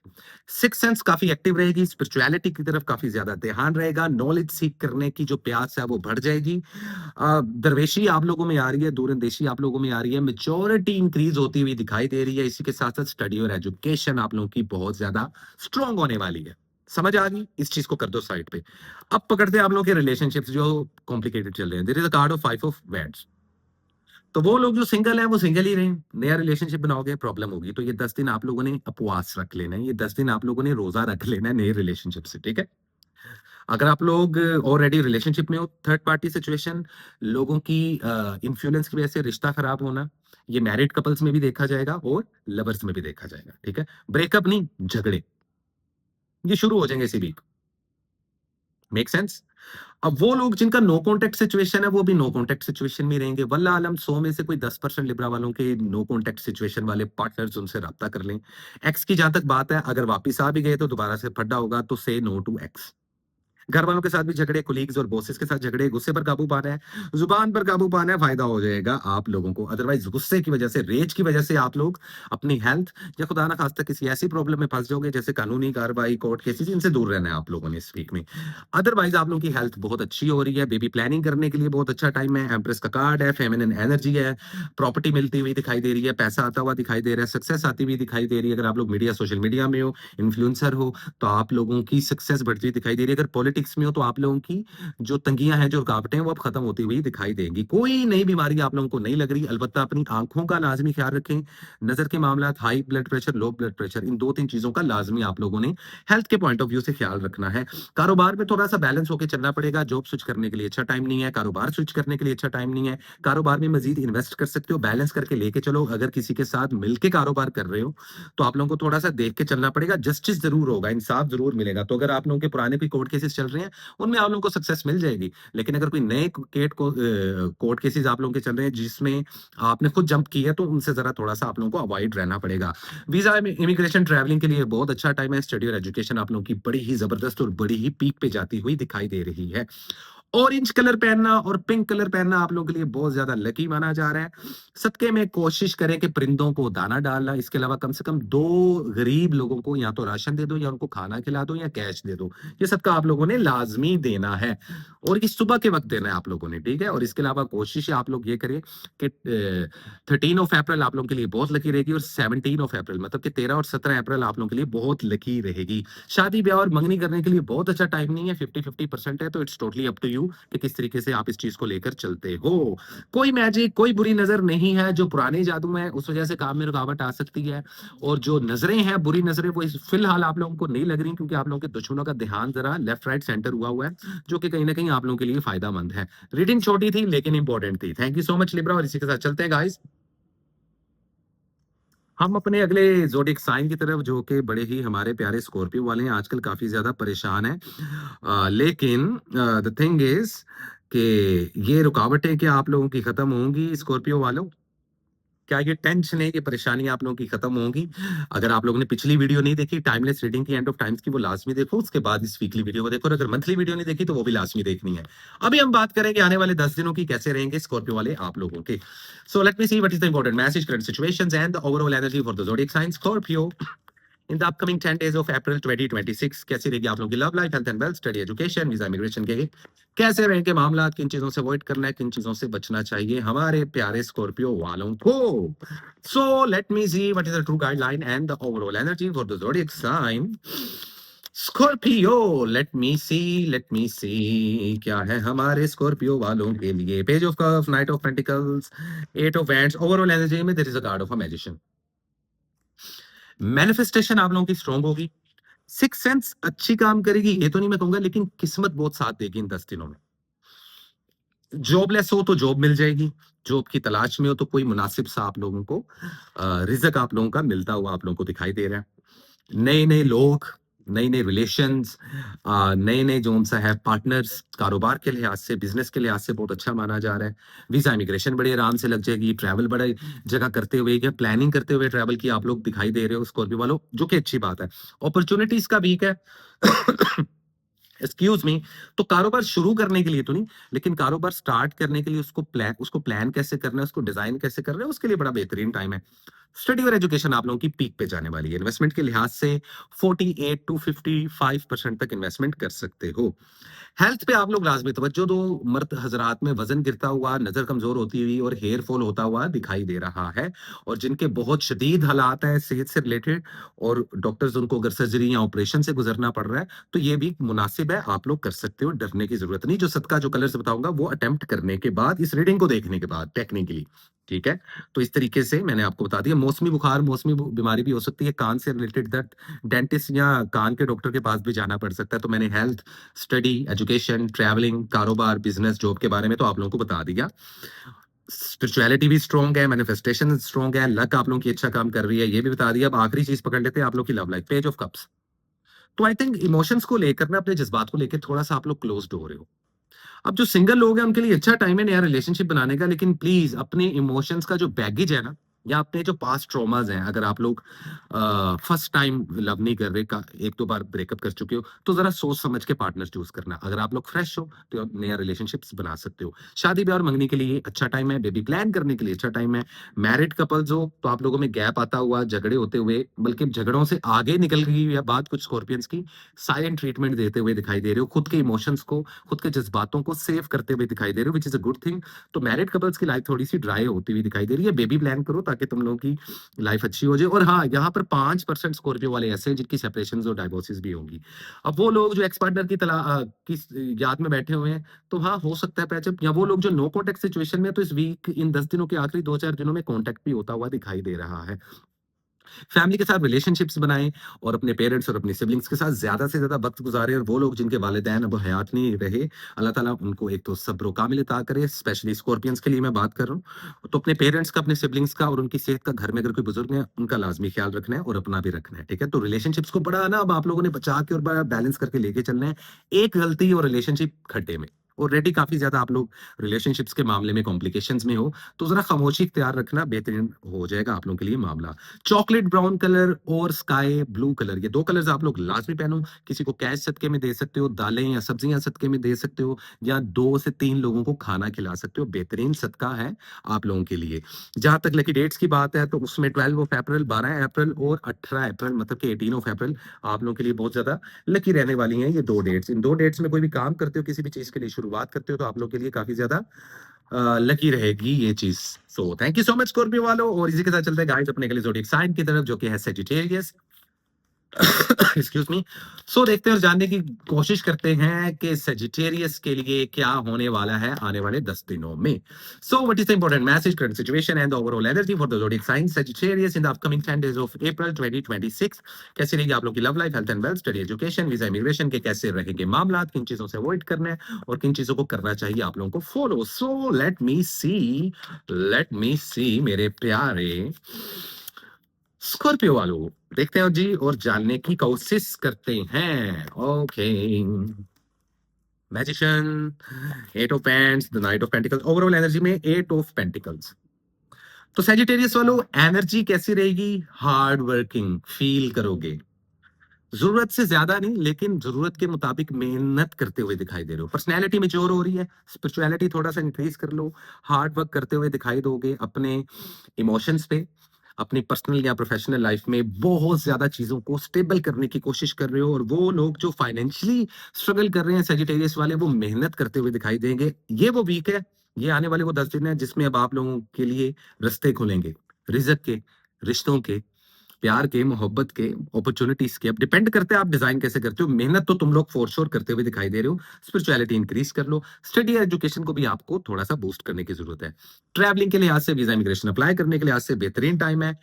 Six sense काफी एक्टिव रहेगी, स्पिरिचुअलिटी की तरफ काफी ज्यादा ध्यान रहेगा, नॉलेज सीख करने की जो प्यास है वो बढ़ जाएगी। दरवेशी आप लोगों में आ रही है, दूरंदेशी आप लोगों में आ रही है, मेच्योरिटी इंक्रीज होती हुई दिखाई दे रही है। इसी के साथ साथ स्टडी और एजुकेशन आप लोगों की बहुत ज्यादा स्ट्रांग होने वाली है। समझ आ गई? इस चीज को कर दो साइड पे। अब पकड़ते हैं आप लोगों के रिलेशनशिप्स जो कॉम्प्लिकेटेड चल रहे हैं। There is a card of five of wands. तो वो लोग जो सिंगल हैं वो सिंगल ही रहें। नया रिलेशनशिप बनाओगे प्रॉब्लम होगी। तो ये 10 दिन आप लोगों ने उपवास रख लेना है। ये 10 दिन आप लोगों ने रोजा रख लेना है नए रिलेशनशिप से, ठीक है? अगर आप लोग ऑलरेडी रिलेशनशिप में हो, थर्ड पार्टी सिचुएशन, लोगों की इन्फ्लुएंस की वजह से रिश्ता खराब होना, ये मैरिड कपल्स में भी देखा जाएगा और लवर्स में भी देखा जाएगा, ठीक है? ब्रेकअप नहीं, झगड़े, ये शुरू हो जाएंगे इसी वीक। Make sense? अब वो लोग जिनका नो कॉन्टैक्ट सिचुएशन है, वो भी नो कॉन्टैक्ट सिचुएशन में रहेंगे। वल्लाह आलम 100 में से कोई 10% लिब्रा वालों के नो कॉन्टैक्ट सिचुएशन वाले पार्टनर्स उनसे राब्ता कर लें। एक्स की जहां तक बात है, अगर वापिस आ भी गए तो दोबारा से फड्डा होगा, तो से नो टू एक्स। घर वालों के साथ भी झगड़े, कोलीग्स और बॉसेस के साथ झगड़े, गुस्से पर काबू पाना है, जुबान पर काबू पाना है, फायदा हो जाएगा आप लोगों को। अदरवाइज गुस्से की वजह से, रेज की वजह से आप लोग अपनी हेल्थ या खुदा ना खास्ता किसी ऐसी प्रॉब्लम में फंस जाओगे, जैसे कानूनी कार्रवाई, कोर्ट केसेस, इनसे दूर रहना है आप लोगों ने इस वीक में। अदरवाइज आप लोगों की हेल्थ बहुत अच्छी हो रही है, बेबी प्लानिंग करने के लिए बहुत अच्छा टाइम है, एम्प्रेस का कार्ड है, फेमिनिन एनर्जी है, प्रॉपर्टी मिलती हुई दिखाई दे रही है, पैसा आता हुआ दिखाई दे रहा है, सक्सेस आती हुई दिखाई दे रही है। अगर आप लोग मीडिया, सोशल मीडिया में हो, इन्फ्लुएंसर हो, तो आप लोगों की सक्सेस बढ़ती हुई दिखाई दे रही है। अगर पॉलिटिक्स में हो, तो आप लोगों की जो तंगियां हैं, जो रुकावटें हैं, वो अब खत्म होती हुई दिखाई देंगी। कोई नई बीमारी आप लोगों को नहीं लग रही। अलबत्ता अपनी आंखों का लाजमी ख्याल रखें। नजर के मामला, high blood pressure, low blood pressure, इन 2-3 चीजों का लाजमी आप लोगों ने हेल्थ के पॉइंट ऑफ व्यू से ख्याल रखना है। कारोबार में थोड़ा सा बैलेंस होकर चलना पड़ेगा। जॉब स्विच करने के लिए अच्छा टाइम नहीं है, कारोबार स्विच करने के लिए अच्छा टाइम नहीं है। कारोबार में मजीद इन्वेस्ट कर सकते हो, बैलेंस करके लेके चलो। अगर किसी के साथ मिलके कारोबार कर रहे हो, तो आप लोगों को थोड़ा सा देख के चलना पड़ेगा। जस्टिस जरूर होगा, इंसाफ जरूर मिलेगा। तो अगर आप लोगों के पुराने कोई कोर्ट केसेस चल रहे हैं, उनमें आप लोगों को सक्सेस मिल जाएगी। लेकिन अगर कोई नए कोर्ट केसेस आप लोगों के चल रहे हैं, जिसमें आपने खुद जंप की है, तो उनसे जरा थोड़ा सा आप लोगों को अवॉइड रहना पड़ेगा। वीजा, इमिग्रेशन, ट्रैवलिंग के लिए बहुत अच्छा टाइम है। स्टडी और एजुकेशन आप लोगों की बड़ी ही जबरदस्त और बड़ी ही पीक पे जाती हुई दिखाई दे रही है। ऑरेंज कलर पहनना और पिंक कलर पहनना आप लोगों के लिए बहुत ज्यादा लकी माना जा रहा है। सदके में कोशिश करें कि परिंदों को दाना डालना, इसके अलावा कम से कम 2 गरीब लोगों को या तो राशन दे दो, या उनको खाना खिला दो, या कैश दे दो। ये सबका आप लोगों ने लाजमी देना है, और ये सुबह के वक्त देना है आप लोगों ने, ठीक है? और इसके अलावा कोशिश आप लोग ये करें कि 13 ऑफ अप्रैल आप लोगों के लिए बहुत लकी रहेगी, और 17 ऑफ अप्रैल, मतलब कि 13 और 17 अप्रैल आप लोगों के लिए बहुत लकी रहेगी। शादी ब्याह और मंगनी करने के लिए बहुत अच्छा टाइम नहीं है, 50-50% है। तो it's totally up to you कि किस तरीके से आप इस चीज को लेकर चलते हो। कोई मैजिक, कोई बुरी नजर नहीं है। जो पुराने जादू है, उस वजह से काम में रुकावट आ सकती है। और जो नजरें हैं, बुरी नजरें, वो फिलहाल आप लोगों को नहीं लग रही, क्योंकि आप लोगों के दुश्मनों का ध्यान जरा लेफ्ट राइट सेंटर हुआ है, जो कि कहीं ना कहीं आप लोगों के लिए फायदेमंद है। रीडिंग छोटी थी लेकिन इंपॉर्टेंट थी। Thank you so much Libra, और इसी के साथ चलते हैं गाइस हम अपने अगले ज़ोडिएक साइन की तरफ, जो कि बड़े ही हमारे प्यारे स्कॉर्पियो वाले हैं। आजकल काफ़ी ज़्यादा परेशान हैं। लेकिन द थिंग इज़ कि ये रुकावटें क्या आप लोगों की खत्म होंगी स्कॉर्पियो वालों? क्या ये टेंशन है, ये परेशानियाँ आप लोगों की खत्म होंगी? अगर आप लोगों ने पिछली वीडियो नहीं देखी, टाइमलेस रीडिंग की, एंड ऑफ टाइम्स की, वो लाज़मी देखो। उसके बाद इस वीकली वीडियो को देखो, और अगर मंथली वीडियो नहीं देखी, तो वो भी लाज़मी देखनी है। अभी हम बात करेंगे आने वाले 10 दिनों की, कैसे रहेंगे स्कॉर्पियो वाले आप लोगों के। So let me see what is the important message, current situations, and the overall energy for the zodiac sign Scorpio in the upcoming 10 days of April 2026। कैसी रहेगी आप लोगों की love life, health and wealth, study, education, visa, immigration के कैसे रहेंगे मामला, किन चीजों से अवॉइड करना है, किन चीजों से बचना चाहिए हमारे प्यारे स्कॉर्पियो वालों को। So let me see what is the true guideline and the overall energy for the zodiac sign Scorpio. Let me see क्या है हमारे स्कॉर्पियो वालों के लिए। Page of cups, knight of pentacles, eight of wands. Overall energy में there is a card of a magician. Manifestation आप लोगों की स्ट्रांग होगी। सिक्स सेंस अच्छी काम करेगी, ये तो नहीं मैं कहूंगा, लेकिन किस्मत बहुत साथ देगी इन 10 दिनों में। जॉबलेस हो तो जॉब मिल जाएगी। जॉब की तलाश में हो तो कोई मुनासिब सा आप लोगों को रिजक आप लोगों का मिलता हुआ आप लोगों को दिखाई दे रहा है। नए नए लोग, नई नई रिलेशंस, नए नए जो सा है पार्टनर्स, कारोबार के लिहाज से, बिजनेस के लिहाज से बहुत अच्छा माना जा रहा है। वीजा, इमिग्रेशन बड़े आराम से लग जाएगी। ट्रैवल बड़े जगह करते हुए या प्लानिंग करते हुए ट्रैवल की आप लोग दिखाई दे रहे हो स्कॉर्पियो वालों, जो कि अच्छी बात है। अपॉर्चुनिटीज का वीक है। Excuse me. तो कारोबार शुरू करने के लिए तो नहीं, लेकिन कारोबार स्टार्ट करने के लिए उसको प्लान कैसे करना है, उसको डिजाइन कैसे करना है, उसके लिए बड़ा बेहतरीन टाइम है। स्टडी और एजुकेशन आप लोगों की पीक पे जाने वाली है। इन्वेस्टमेंट के लिहाज से 48 टू 55% तक इन्वेस्टमेंट कर सकते हो। हेल्थ पे आप लोग लाजमी तवज्जो दो। मर्द हजरात में वजन गिरता हुआ, नजर कमजोर होती हुई और हेयर फॉल होता हुआ दिखाई दे रहा है, और जिनके बहुत शदीद हालात हैं सेहत से रिलेटेड, और डॉक्टर्स उनको अगर सर्जरी या ऑपरेशन से गुजरना पड़ रहा है, तो ये भी मुनासिब है, आप लोग कर सकते हो, डरने की जरूरत नहीं। जो सदका जो कलर्स बताऊंगा वो अटेम्प्ट करने के बाद, इस रीडिंग को देखने के बाद टेक्निकली, ठीक है। तो इस तरीके से मैंने आपको बता दिया। मौसमी बुखार, बीमारी भी हो सकती है, कान से रिलेटेड दर्द, डेंटिस्ट या कान के डॉक्टर के पास भी जाना पड़ सकता है। तो मैंने हेल्थ, स्टडी, एजुकेशन, ट्रैवलिंग, कारोबार, बिजनेस, जॉब के बारे में तो आप लोगों को बता दिया। स्पिरिचुअलिटी भी स्ट्रॉन्ग है, मैनिफेस्टेशन स्ट्रॉन्ग है, लक आप लोगों की अच्छा काम कर रही है, ये भी बता दिया। अब आखिरी चीज पकड़ लेते हैं, आप लोग की love life, page of cups. तो आई थिंक इमोशंस को लेकर ना, अपने जज्बात को लेकर थोड़ा सा आप लोग क्लोज्ड हो रहे हो। अब जो सिंगल लोग हैं उनके लिए अच्छा टाइम है नया रिलेशनशिप बनाने का, लेकिन प्लीज अपने इमोशंस का जो बैगेज है ना, या अपने जो पास्ट ट्रॉमास हैं, अगर आप लोग फर्स्ट टाइम लव नहीं कर रहे, का एक दो बार ब्रेकअप कर चुके हो, तो जरा सोच समझ के पार्टनर चूज करना। अगर आप लोग फ्रेश हो तो आप नया रिलेशनशिप्स बना सकते हो। शादी ब्याह और मंगनी के लिए अच्छा टाइम है, बेबी प्लान करने के लिए अच्छा टाइम है। मैरिड कपल्स हो तो आप लोगों में गैप आता हुआ, झगड़े होते हुए, बल्कि झगड़ों से आगे निकल गई है बात कुछ स्कॉर्पियंस की, साइलेंट ट्रीटमेंट देते हुए दिखाई दे रहे हो, खुद के इमोशंस को, खुद के जज्बातों को सेव करते हुए दिखाई दे रहे हो, which is a good thing. तो मैरिड कपल्स की लाइफ थोड़ी सी ड्राई होती हुई दिखाई दे रही है। बेबी प्लान करो ताकि तुम लोगों की लाइफ अच्छी हो जाए। और हाँ, यहाँ पर 5% स्कॉर्पियो वाले ऐसे हैं जिनकी सेपरेशन और डाइवोर्सेस भी होंगी। अब वो लोग जो एक्स पार्टनर की याद में बैठे हुए हैं, तो हाँ हो सकता है पैचअप, या वो लोग जो नो कॉन्टेक्ट सिचुएशन में, तो इस वीक, इन 10 दिनों के आखिरी 2-4 दिनों में कॉन्टेक्ट भी होता हुआ दिखाई दे रहा है। फैमिली के साथ रिलेशनशिप्स बनाएं, और अपने पेरेंट्स और अपने सिबलिंग्स के साथ ज्यादा से ज्यादा वक्त गुजारें। और वो लोग जिनके वालिदैन अब हयात नहीं रहे, अल्लाह ताला उनको एक तो सब्र कामिल अता करे। स्पेशली स्कॉर्पियंस के लिए मैं बात कर रहा हूँ। तो अपने पेरेंट्स का, अपने सिबलिंग्स का और उनकी सेहत का, घर में अगर कोई बुजुर्ग है उनका लाजमी ख्याल रखना है, और अपना भी रखना है, ठीक है। तो रिलेशनशिप्स को बड़ा ना अब आप लोगों ने बचा के और बड़ा बैलेंस करके लेके चलना है। एक गलती और रिलेशनशिप खड्डे में। ऑलरेडी काफी ज्यादा आप लोग रिलेशनशिप्स के मामले में कॉम्प्लिकेशंस में हो, तो जरा खामोशी इख्तियार रखना, बेहतरीन हो जाएगा आप लोगों के लिए मामला। चॉकलेट ब्राउन कलर और स्काई ब्लू कलर, ये दो कलर्स आप लोग लाजमी पहनो। किसी को कैश सदके में दे सकते हो, दालें या सब्जियां सदके में दे सकते हो, या 2 से 3 लोगों को खाना खिला सकते हो, बेहतरीन सदका है आप लोगों के लिए। जहां तक लकी डेट्स की बात है, तो उसमें 12 अप्रैल, 12 अप्रैल और 18 अप्रैल, मतलब कि 18 अप्रैल आप लोगों के लिए बहुत ज्यादा लकी रहने वाली हैं ये 2 डेट्स। इन 2 डेट्स में कोई भी काम करते हो, किसी भी चीज के लिए शुरुआत करते हो, तो आप लोग के लिए काफी ज्यादा लकी रहेगी ये चीज। So thank you so much Scorpio वालों, और इसी के साथ चलते हैं गाइस अपने के लिए ज़ोडिएक साइन की तरफ, जो कि है सेजिटेरियस। Excuse me. सो देखते हैं और जानने की कोशिश करते हैं कि सेजिटेरियस के लिए क्या होने वाला है आने वाले 10 दिनों में। So what is the important message, current situation and the overall energy for the zodiac sign Sagittarius in the upcoming 10 days of April 2026। कैसे रहेगी आप लोग की love life, health and wealth, study, education, visa, immigration के कैसे रहेंगे मामला, किन चीजों से अवॉइड करना है और किन चीजों को करना चाहिए आप लोगों को फॉलो। सो लेट मी सी मेरे प्यारे स्कॉर्पियो वालों, देखते हैं जी और जानने की कोशिश करते हैं। Okay, magician, 8 of paints, the knight of pentacles, overall energy में 8 ऑफ पेंटिकल्स। तो सैजिटेरियस वालों, एनर्जी कैसी रहेगी? हार्ड वर्किंग फील करोगे, जरूरत से ज्यादा नहीं, लेकिन जरूरत के मुताबिक मेहनत करते हुए दिखाई दे रहे हो। पर्सनैलिटी मेच्योर हो रही है, स्पिरिचुअलिटी थोड़ा सा इंक्रीज कर लो, हार्ड वर्क करते हुए दिखाई दोगे अपने इमोशंस पे। अपनी पर्सनल या प्रोफेशनल लाइफ में बहुत ज्यादा चीजों को स्टेबल करने की कोशिश कर रहे हो, और वो लोग जो फाइनेंशियली स्ट्रगल कर रहे हैं सेजिटेरियस वाले, वो मेहनत करते हुए दिखाई देंगे। ये वो वीक है, ये आने वाले वो 10 दिन है जिसमें अब आप लोगों के लिए रास्ते खुलेंगे, रिजक के, रिश्तों के, प्यार के, मोहब्बत के, अपॉर्चुनिटीज के। अब डिपेंड करते हैं आप डिजाइन कैसे करते हो। मेहनत तो तुम लोग फॉर श्योर करते हुए दिखाई दे रहे हो। स्पिरिचुअलिटी इंक्रीज कर लो, स्टडी एजुकेशन को भी आपको थोड़ा सा बूस्ट करने की जरूरत है। ट्रैवलिंग के लिहाज से, वीजा इमिग्रेशन अप्लाई करने के लिहाज से बेहतरीन टाइम है।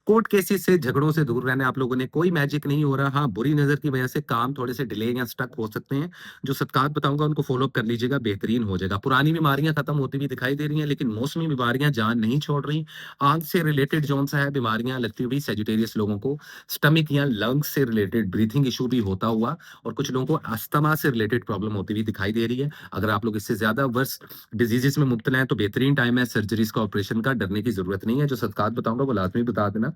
कोर्ट केसेस से, झगड़ों से दूर रहना है आप लोगों ने, कोई मैजिक नहीं हो रहा। हाँ, बुरी नजर की वजह से काम थोड़े से डिले या स्टक हो सकते हैं। जो सत्कार बताऊंगा उनको फॉलो अप कर लीजिएगा, बेहतरीन हो जाएगा। पुरानी बीमारियां खत्म होती हुई दिखाई दे रही हैं, लेकिन मौसमी बीमारियां जान नहीं छोड़ रही। आंख से रिलेटेड जोन सा है बीमारियां लगती हुई सेजिटेरियस लोगों को, स्टमक या लंग्स से रिलेटेड ब्रीथिंग इशू भी होता हुआ, और कुछ लोगों को अस्थमा से रिलेटेड प्रॉब्लम होती हुई दिखाई दे रही है। अगर आप लोग इससे ज्यादा वर्स डिजीजेस में मुब्तला हैं तो बेहतरीन टाइम है सर्जरीज का, ऑपरेशन का, डरने की जरूरत नहीं है। जो सदकात बताऊंगा वो लाजमी बता देना,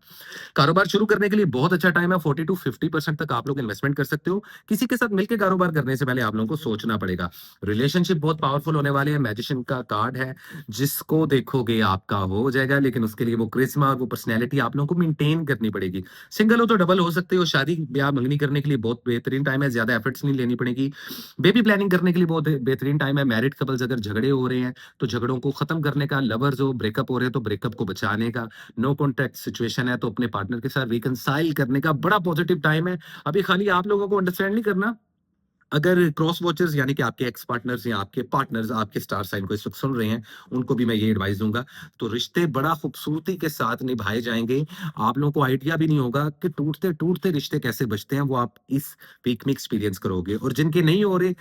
कारोबार शुरू करने के लिए बहुत अच्छा टाइम है। 40 टू 50% तक आप लोग इन्वेस्टमेंट कर सकते हो। किसी के साथ मिलकर कारोबार करने से पहले आप लोगों को सोचना पड़ेगा। रिलेशनशिप बहुत पावरफुल होने वाले हैं। मैजिशियन का कार्ड है, जिसको देखोगे आपका हो जाएगा, लेकिन उसके लिए वो क्रिस्मा और वो पर्सनैलिटी आप लोगों को मेंटेन करनी पड़ेगी। सिंगल हो तो डबल हो सकते हो। शादी ब्याह मंगनी करने के लिए बहुत बेहतरीन टाइम है। ज्यादा एफर्ट्स नहीं लेनी पड़ेगी। बेबी प्लानिंग करने के लिए बहुत बेहतरीन टाइम है। मैरिड कपल्स अगर झगड़े हो रहे हैं तो झगड़ों को खत्म करने का, लवर्स हो ब्रेकअप हो रहे हैं तो ब्रेकअप को बचाने का, नो कॉन्टैक्ट सिचुएशन है तो अपने पार्टनर के साथ रिकंसाइल करने का बड़ा पॉजिटिव टाइम है। अभी खाली आप लोगों को अंडरस्टैंड नहीं करना। अगर क्रॉस वॉचर्स यानी कि आपके एक्स पार्टनर्स या आपके पार्टनर्स आपके स्टार साइन को इस वक्त सुन रहे हैं, उनको भी मैं ये एडवाइस दूंगा। तो रिश्ते बड़ा खूबसूरती के साथ निभाए जाएंगे। आप लोगों को आइडिया भी नहीं होगा कि टूटते टूटते रिश्ते कैसे बचते हैं। वो आप इस वीक में एक्सपीरियंस करोगे। और जिनके नहीं हो रहे,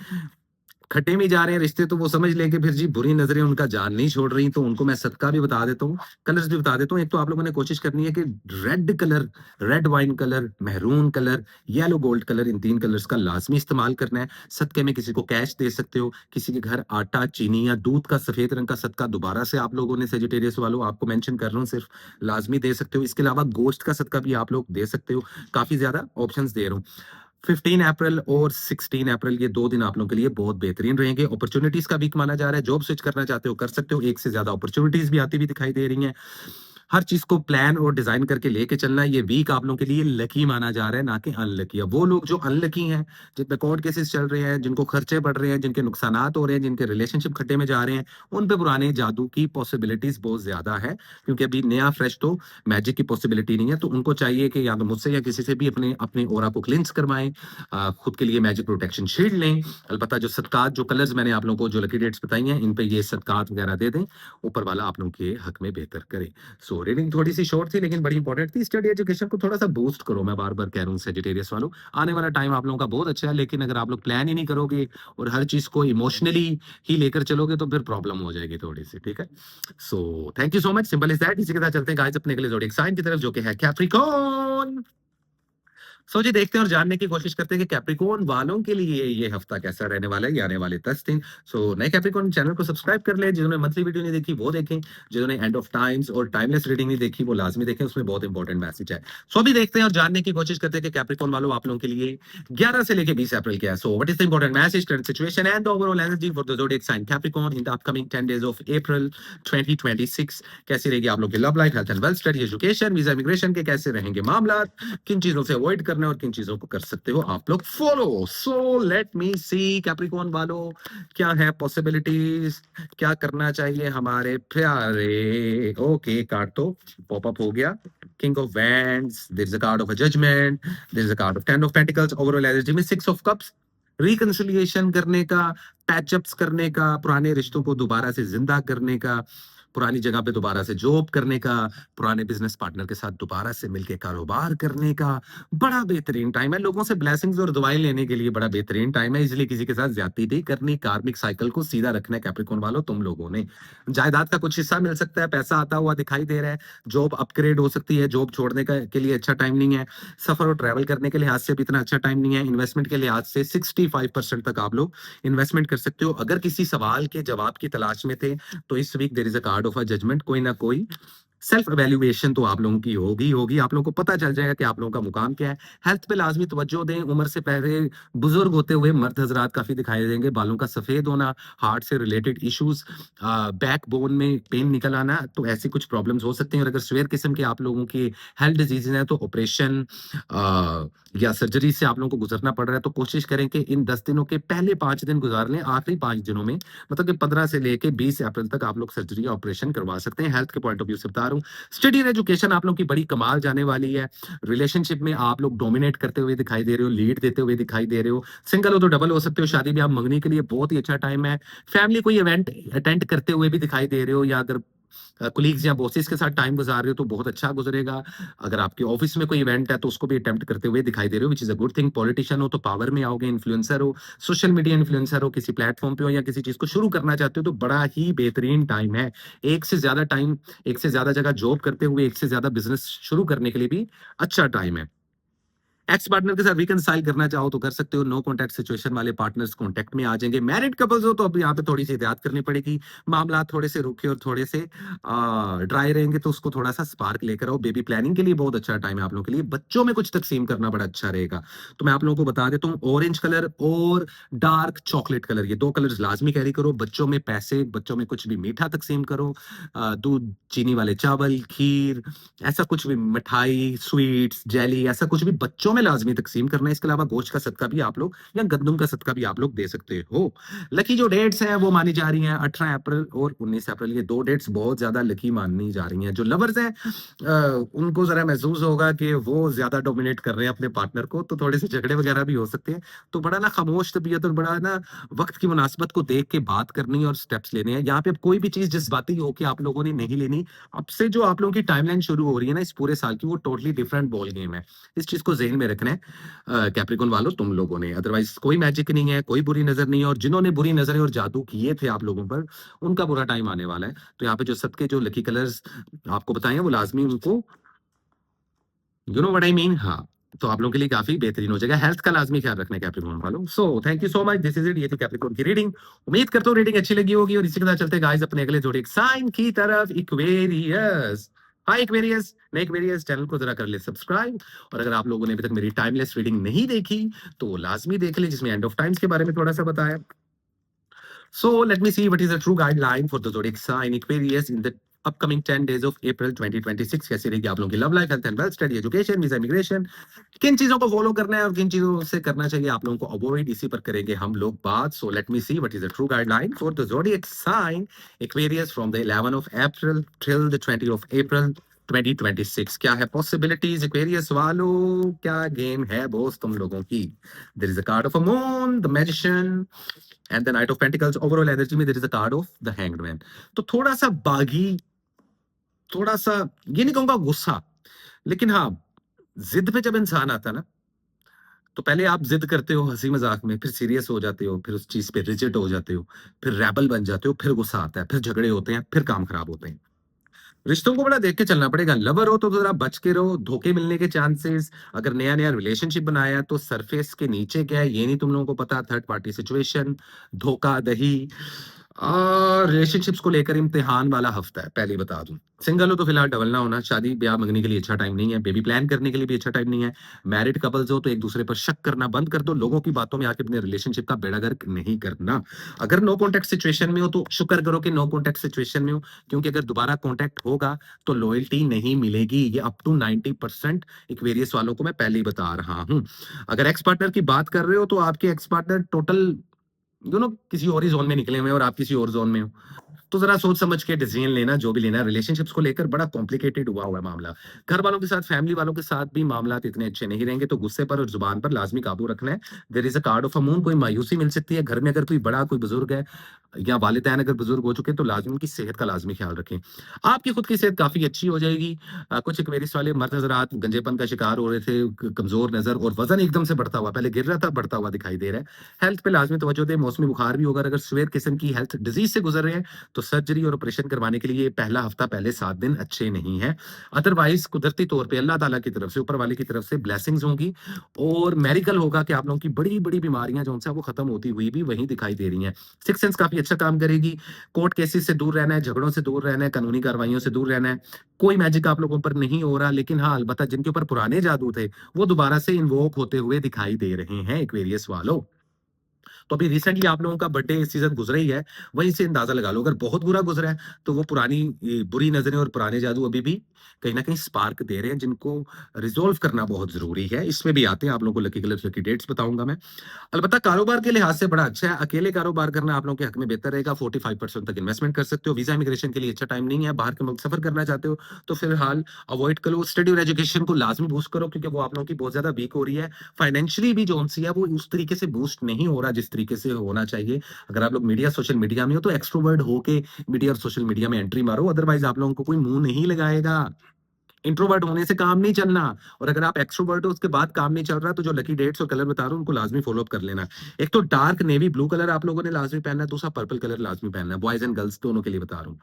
खड्डे में जा रहे हैं रिश्ते, तो वो समझ लेंगे फिर जी बुरी नजरें उनका जान नहीं छोड़ रही। तो उनको मैं सदका भी बता देता हूँ, कलर्स भी बता देता हूँ। एक तो आप लोगों ने कोशिश करनी है कि red colour, red wine colour, maroon colour, yellow gold colour, इन 3 कलर्स का लाजमी इस्तेमाल करना है। सदके में किसी को कैश दे सकते हो, किसी के घर आटा, चीनी या दूध का सफेद रंग का सदका दोबारा से आप लोगों ने, सेजिटेरियस वालों, आपको मेंशन कर रहा हूँ, सिर्फ लाजमी दे सकते हो। इसके अलावा गोश्त का सदका भी आप लोग दे सकते हो। काफी ज्यादा ऑप्शंस दे रहा हूँ। 15 अप्रैल और 16 अप्रैल ये 2 दिन आप लोगों के लिए बहुत बेहतरीन रहेंगे। अपॉर्चुनिटीज का वीक माना जा रहा है। जॉब स्विच करना चाहते हो कर सकते हो। एक से ज्यादा अपॉर्चुनिटीज भी आती हुई दिखाई दे रही हैं। हर चीज को प्लान और डिजाइन करके लेके चलना है। ये वीक आप लोगों के लिए लकी माना जा रहा है, ना कि अनलकी। अब वो लोग जो अनलकी हैं, जिन पे कोर्ट केसेस चल रहे हैं, जिनको खर्चे बढ़ रहे हैं, जिनके नुकसानात हो रहे हैं, जिनके रिलेशनशिप खड्डे में जा रहे हैं, उन पे पुराने जादू की पॉसिबिलिटीज बहुत ज्यादा है। क्योंकि अभी नया फ्रेश तो मैजिक की पॉसिबिलिटी नहीं है। तो उनको चाहिए कि या तो मुझसे या किसी से भी अपने अपने ओरा को क्लिंस करवाएं। खुद के लिए मैजिक प्रोटेक्शन शील्ड लें। अलबत्ता जो सदकात, जो कलर्स मैंने आप लोगों को जो लकी डेट्स बताई हैं, इन पे ये सदकात वगैरह दे दें। ऊपर वाला आप लोगों के हक में बेहतर करे। सो रीडिंग थोड़ी सी शॉर्ट थी लेकिन बड़ी इंपॉर्टेंट थी। स्टडी एजुकेशन को थोड़ा सा बूस्ट करो, मैं बार बार कह रहा हूँ सेजिटेरियस वालों। आने वाला टाइम आप लोगों का बहुत अच्छा है, लेकिन अगर आप लोग प्लान ही नहीं करोगे और हर चीज को इमोशनली ही लेकर चलोगे तो फिर प्रॉब्लम हो जाएगी थोड़ी सी। ठीक है, so thank you so much. Simple is that. इसी के साथ चलते हैं गाइस अपने अगले ज़ोडिएक साइन की तरफ, जो कि है कैप्रिकॉर्न। सो जी देखते हैं और जानने की कोशिश करते हैं कि कैप्रिकॉर्न वालों के लिए ये हफ्ता कैसा रहने वाला है, ये आने वाले 10 दिन। सो नए कैप्रिकॉर्न चैनल को सब्सक्राइब कर लें। जिन्होंने मंथली वीडियो नहीं देखी वो देखें। जिन्होंने एंड ऑफ टाइम्स और टाइमलेस रीडिंग नहीं देखी वो लाजमी देखें, उसमें बहुत इंपॉर्टेंट मैसेज है। सो अभी देखते हैं और जानने की कोशिश करते हैं कि कैप्रिकॉर्न वालों आप लोगों के लिए 11 से लेकर 20 अप्रैल क्या है। So what is the important message, current situation and overall energy for the zodiac sign Capricorn in the upcoming 10 days of April 2026। कैसी रहेगी आप लोग की love life, health and wealth, study, education, visa, immigration के कैसे रहेंगे मामला, किन चीजों से अवॉइड करना है और किन चीजों को कर सकते हो आप लोग follow. So let me see Capricorn वालों, क्या है पॉसिबिलिटीज, क्या करना चाहिए हमारे प्यारे। ओके, कार्ड तो पॉप अप हो गया। King of wands, there is a card of a judgement, there is a card of 10 of pentacles. Overall energy में 6 ऑफ कप्स, रिकंसिलिएशन करने का, पैचअप्स करने का, पुराने रिश्तों को दोबारा से जिंदा करने का, पुरानी जगह पे दोबारा से जॉब करने का, पुराने बिजनेस पार्टनर के साथ दोबारा से मिलके कारोबार करने का बड़ा बेहतरीन टाइम है। लोगों से ब्लेसिंग्स और दुआएं लेने के लिए बड़ा बेहतरीन टाइम है। इसलिए किसी के साथ ज्यादती नहीं करनी। कार्मिक साइकिल को सीधा रखना है कैप्रिकॉर्न वालों तुम लोगों ने। जायदाद का कुछ हिस्सा मिल सकता है, पैसा आता हुआ दिखाई दे रहा है। जॉब अपग्रेड हो सकती है। जॉब छोड़ने का के लिए अच्छा टाइम नहीं है। सफर और ट्रैवल करने के लिहाज से भी इतना अच्छा टाइम नहीं है। इन्वेस्टमेंट के लिहाज से 65% तक आप लोग इन्वेस्टमेंट कर सकते हो। अगर किसी सवाल के जवाब की तलाश में थे तो इस week there is a card of a judgement. कोई ना कोई सेल्फ एवेल्युएशन तो आप लोगों की होगी होगी। आप लोगों को पता चल जाएगा कि आप लोगों का मुकाम क्या है। हेल्थ पे लाजमी तवज्जो दें। उम्र से पहले बुजुर्ग होते हुए मर्द हजरात काफी दिखाई देंगे। बालों का सफेद होना, हार्ट से रिलेटेड इश्यूज, बैक बोन में पेन निकल आना, तो ऐसी कुछ प्रॉब्लम्स हो सकती हैं। और अगर स्वेयर किस्म के आप लोगों की हेल्थ डिजीज हैं तो ऑपरेशन या सर्जरी से आप लोगों को गुजरना पड़ रहा है, तो कोशिश करें कि इन 10 दिनों के पहले 5 दिन गुजार लें। आखिरी 5 दिनों में, मतलब कि 15 से लेके 20 अप्रैल तक आप लोग सर्जरी या ऑपरेशन करवा सकते हैं। हेल्थ के पॉइंट ऑफ व्यू से बता रहा हूँ। स्टडी और एजुकेशन आप लोगों की बड़ी कमाल जाने वाली है। रिलेशनशिप में आप लोग डोमिनेट करते हुए दिखाई दे रहे हो, लीड देते हुए दिखाई दे रहे हो। सिंगल हो तो डबल हो सकते हो। शादी ब्याह मंगनी के लिए बहुत ही अच्छा टाइम है। फैमिली कोई इवेंट अटेंड करते हुए भी दिखाई दे रहे हो, या अगर कुलीग्स या बॉसेस के साथ टाइम गुजार रहे हो तो बहुत अच्छा गुजरेगा। अगर आपके ऑफिस में कोई इवेंट है तो उसको भी अटेम्प्ट करते हुए दिखाई दे रहे हो, which is a good thing. Politician हो तो पावर में आओगे। इन्फ्लुएंसर हो, सोशल मीडिया इन्फ्लुएंसर हो, किसी प्लेटफॉर्म पे हो या किसी चीज को शुरू करना चाहते हो तो बड़ा ही बेहतरीन टाइम है। एक से ज्यादा टाइम, एक से ज्यादा जगह जॉब करते हुए एक से ज्यादा बिजनेस शुरू करने के लिए भी अच्छा टाइम है। एक्स पार्टनर के साथ रिकंसाइल करना चाहो तो कर सकते हो। नो कॉन्टैक्ट सिचुएशन वाले पार्टनर्स कॉन्टैक्ट में आ जाएंगे। मैरिड कपल्स हो तो अब यहाँ पे थोड़ी सी एहतियात करनी पड़ेगी। मामला थोड़े से रुखे और थोड़े से ड्राई रहेंगे तो उसको थोड़ा सा स्पार्क लेकर आओ। बेबी प्लानिंग के लिए बहुत अच्छा टाइम है आप लोगों के लिए। बच्चों में कुछ तकसीम करना बड़ा अच्छा रहेगा। तो मैं आप लोगों को बता देता हूँ, ऑरेंज कलर और डार्क चॉकलेट कलर, ये दो कलर्स लाजमी कैरी करो। बच्चों में पैसे, बच्चों में कुछ भी मीठा तकसीम करो। दूध, चीनी वाले चावल, खीर, ऐसा कुछ भी, मिठाई, स्वीट्स, जेली, ऐसा कुछ भी बच्चों में लाजमी तकसीम करना है। इसके अलावा गोश्त का सदका भी आप लोग या गंदम का सदका भी आप लोग दे सकते हो। लकी जो डेट्स हैं वो मानी जा रही हैं 18 अप्रैल और 19 अप्रैल। ये दो डेट्स बहुत ज्यादा लकी माननी जा रही हैं। जो लवर्स हैं उनको जरा महसूस होगा कि वो ज्यादा डोमिनेट कर रहे हैं अपने पार्टनर को, तो थोड़े से झगड़े वगैरह भी हो सकते हैं। तो बड़ा ना खामोश तबीयत और बड़ा ना वक्त की मुनासिबत को देख के बात करनी और स्टेप्स लेने हैं। यहाँ पे अब कोई भी चीज जज्बाती हो कि आप लोगों ने नहीं लेनी। अब से जो आप लोगों की टाइमलाइन शुरू हो रही है ना इस पूरे साल की, वो टोटली डिफरेंट बॉल गेम है। इस चीज को जहन में रखना है कैप्रिकॉन वालों तुम लोगों ने। अदरवाइज कोई मैजिक नहीं है, कोई बुरी नजर नहीं है, और जिन्होंने बुरी नजरें और जादू किए थे आप लोगों पर, उनका बुरा टाइम आने वाला है। तो यहाँ पे जो सबके जो लकी कलर्स आपको बताए हैं वो लाजमी उनको, you know what I mean, हाँ, तो आप लोगों के लिए काफी बेहतरीन हो जाएगा। हेल्थ का लाजमी ख्याल रखना है कैप्रिकॉर्न वालों। So thank you so much, this is it. ये थी कैप्रिकॉर्न की रीडिंग। उम्मीद करता हूँ रीडिंग अच्छी लगी होगी। और इसी के साथ चलते गाइस अपने अगले जोड़िक साइन की तरफ, इक्वेरियस। हाय इक्वेरियस, नए इक्वेरियस चैनल को जरा कर ले सब्सक्राइब। और अगर आप लोगों ने अभी तक मेरी टाइमलेस रीडिंग नहीं देखी तो वो लाजमी देख ले, जिसमें एंड ऑफ टाइम्स के बारे में थोड़ा सा बताया। So let me see what is the true guideline for the zodiac sign Aquarius in the upcoming 10 days of April 2026। कैसी रहेगी आप लोगों की love life, health and wealth, study, education, visa, immigration, किन चीजों को फॉलो करना है और किन चीजों से करना चाहिए आप लोगों को अवॉइड, इसी पर करेंगे हम लोग बात। सो let me see what is the true guideline for the zodiac sign Aquarius from the 11th of April till the 20th of April 2026। क्या है पॉसिबिलिटीज एक्वेरियस वालों, क्या गेम है बॉस तुम लोगों की। There is a card of a moon, the magician and the knight of pentacles. Overall energy में there is a card of the hanged man. तो थोड़ा सा बागी, थोड़ा सा, ये नहीं कहूंगा गुस्सा, लेकिन हाँ, जिद पे जब इंसान आता है ना, तो पहले आप जिद करते हो हंसी मजाक में, फिर सीरियस हो जाते हो, फिर उस चीज पे रिजिड हो जाते हो, फिर रेबल बन जाते हो, फिर गुस्सा आता है, फिर झगड़े होते हैं, फिर काम खराब होते हैं। रिश्तों को बड़ा देख के चलना पड़ेगा। लवर हो तो जरा बच के रहो, धोखे मिलने के चांसेस। अगर नया नया रिलेशनशिप बनाया तो सरफेस के नीचे क्या है ये नहीं तुम लोगों को पता। थर्ड पार्टी सिचुएशन, धोखा दही, और रिलेशनशिप्स को लेकर इम्तिहान वाला हफ्ता है, पहले ही बता दूं। सिंगल हो तो फिलहाल डबल ना होना। शादी ब्याह मंगने के लिए अच्छा टाइम नहीं है। बेबी प्लान करने के लिए भी अच्छा टाइम नहीं है। मैरिड कपल्स हो तो एक दूसरे पर शक करना बंद कर दो। लोगों की बातों में आके अपने रिलेशनशिप का बेड़ा गर्क नहीं करना। अगर नो कॉन्टेक्ट सिचुएशन में हो तो शुक्र करो कि नो कॉन्टेक्ट सिचुएशन में हो, क्योंकि अगर दोबारा कॉन्टेक्ट होगा तो लॉयल्टी नहीं मिलेगी। ये अप टू 90% इक्वेरियस वालों को मैं पहले ही बता रहा हूं। अगर एक्स पार्टनर की बात कर रहे हो तो आपके एक्स पार्टनर टोटल किसी और ही जोन में निकले हुए हैं और आप किसी और जोन में हो। तो जरा सोच समझ के डिसीजन लेना, जो भी लेना है। रिलेशनशिप्स को लेकर बड़ा कॉम्प्लिकेटेड हुआ है मामला। घर वालों के साथ, फैमिली वालों के साथ भी मामला इतने अच्छे नहीं रहेंगे। तो गुस्से पर और जुबान पर लाजमी काबू रखना है। There is a card of a moon. कोई मायूसी मिल सकती है घर में। अगर कोई बड़ा कोई बुजुर्ग है या वालिदैन अगर बुजुर्ग हो चुके हैं तो लाजमी उनकी सेहत का लाजमी ख्याल रखें। आपकी खुद की सेहत काफी अच्छी हो जाएगी। कुछ एक्वेरियस वाले मर्द हजरात गंजेपन का शिकार हो रहे थे, कमजोर नजर और वजन एकदम से बढ़ता हुआ, पहले गिर रहा था बढ़ता हुआ दिखाई दे रहा है। हेल्थ पे लाजमी तवज्जो दे। मौसमी बुखार भी होगा। अगर सीवियर किस्म की हेल्थ डिजीज से गुजर रहे हैं तो सर्जरी और ऑपरेशन करवाने के लिए पहला हफ्ता, पहले 7 दिन अच्छे नहीं है। अदरवाइज कुदरती तौर पे अल्लाह ताला की तरफ से, ऊपर वाले की तरफ से ब्लेसिंग्स होंगी और मेरिकल होगा कि आप लोगों की बड़ी बड़ी बीमारियां जो उनसे वो खत्म होती हुई भी वहीं दिखाई दे रही हैं। सिक्स सेंस काफी अच्छा काम करेगी। कोर्ट केसेस से दूर रहना है, झगड़ों से दूर रहना है, कानूनी कार्रवाइयों से दूर रहना है। कोई मैजिक आप लोगों पर नहीं हो रहा, लेकिन हाँ अलबत्ता जिनके ऊपर पुराने जादू थे वो दोबारा से इन्वोक होते हुए दिखाई दे रहे हैं एक्वेरियस वालों। तो अभी रिसेंटली आप लोगों का बर्थडे सीजन गुजरा ही है, वहीं से अंदाजा लगा लो। अगर बहुत बुरा गुजरा है तो वो पुरानी बुरी नजरें और पुराने जादू अभी भी कहीं ना कहीं स्पार्क दे रहे हैं, जिनको रिजोल्व करना बहुत जरूरी है। इसमें भी आते हैं आप लोगों को लकी कलर की डेट्स बताऊंगा मैं। अलबत्ता कारोबार के लिहाज से बड़ा अच्छा है। अकेले कारोबार करना आप लोगों के हक में बेहतर रहेगा। 45% तक इन्वेस्टमेंट कर सकते हो। वीजा इमिग्रेशन के लिए अच्छा टाइम नहीं है। बाहर के मुल्क सफर करना चाहते हो तो फिलहाल अवॉइड करो। स्टडी और एजुकेशन को लाजमी बूस्ट करो, क्योंकि वो आप लोगों की बहुत ज्यादा वीक हो रही है। फाइनेंशियली भी जो है वो उस तरीके से बूस्ट नहीं हो रहा जिस तरीके से होना चाहिए। अगर आप लोग मीडिया सोशल मीडिया में हो तो एक्सट्रोवर्ट होके मीडिया और सोशल मीडिया में एंट्री मारो, अदरवाइज आप लोगों को कोई मुंह नहीं लगाएगा। इंट्रोवर्ट होने से काम नहीं चलना। और अगर आप एक्सट्रोवर्ट हो उसके बाद काम नहीं चल रहा तो जो लकी डेट्स और कलर बता रहा हूं उनको लाजमी फॉलो अप कर लेना। एक तो डार्क नेवी ब्लू कलर आप लोगों ने लाजमी पहनना है, दूसरा पर्पल कलर लाजमी पहनना है। बॉयज एंड गर्ल्स दोनों के लिए बता रहा हूँ।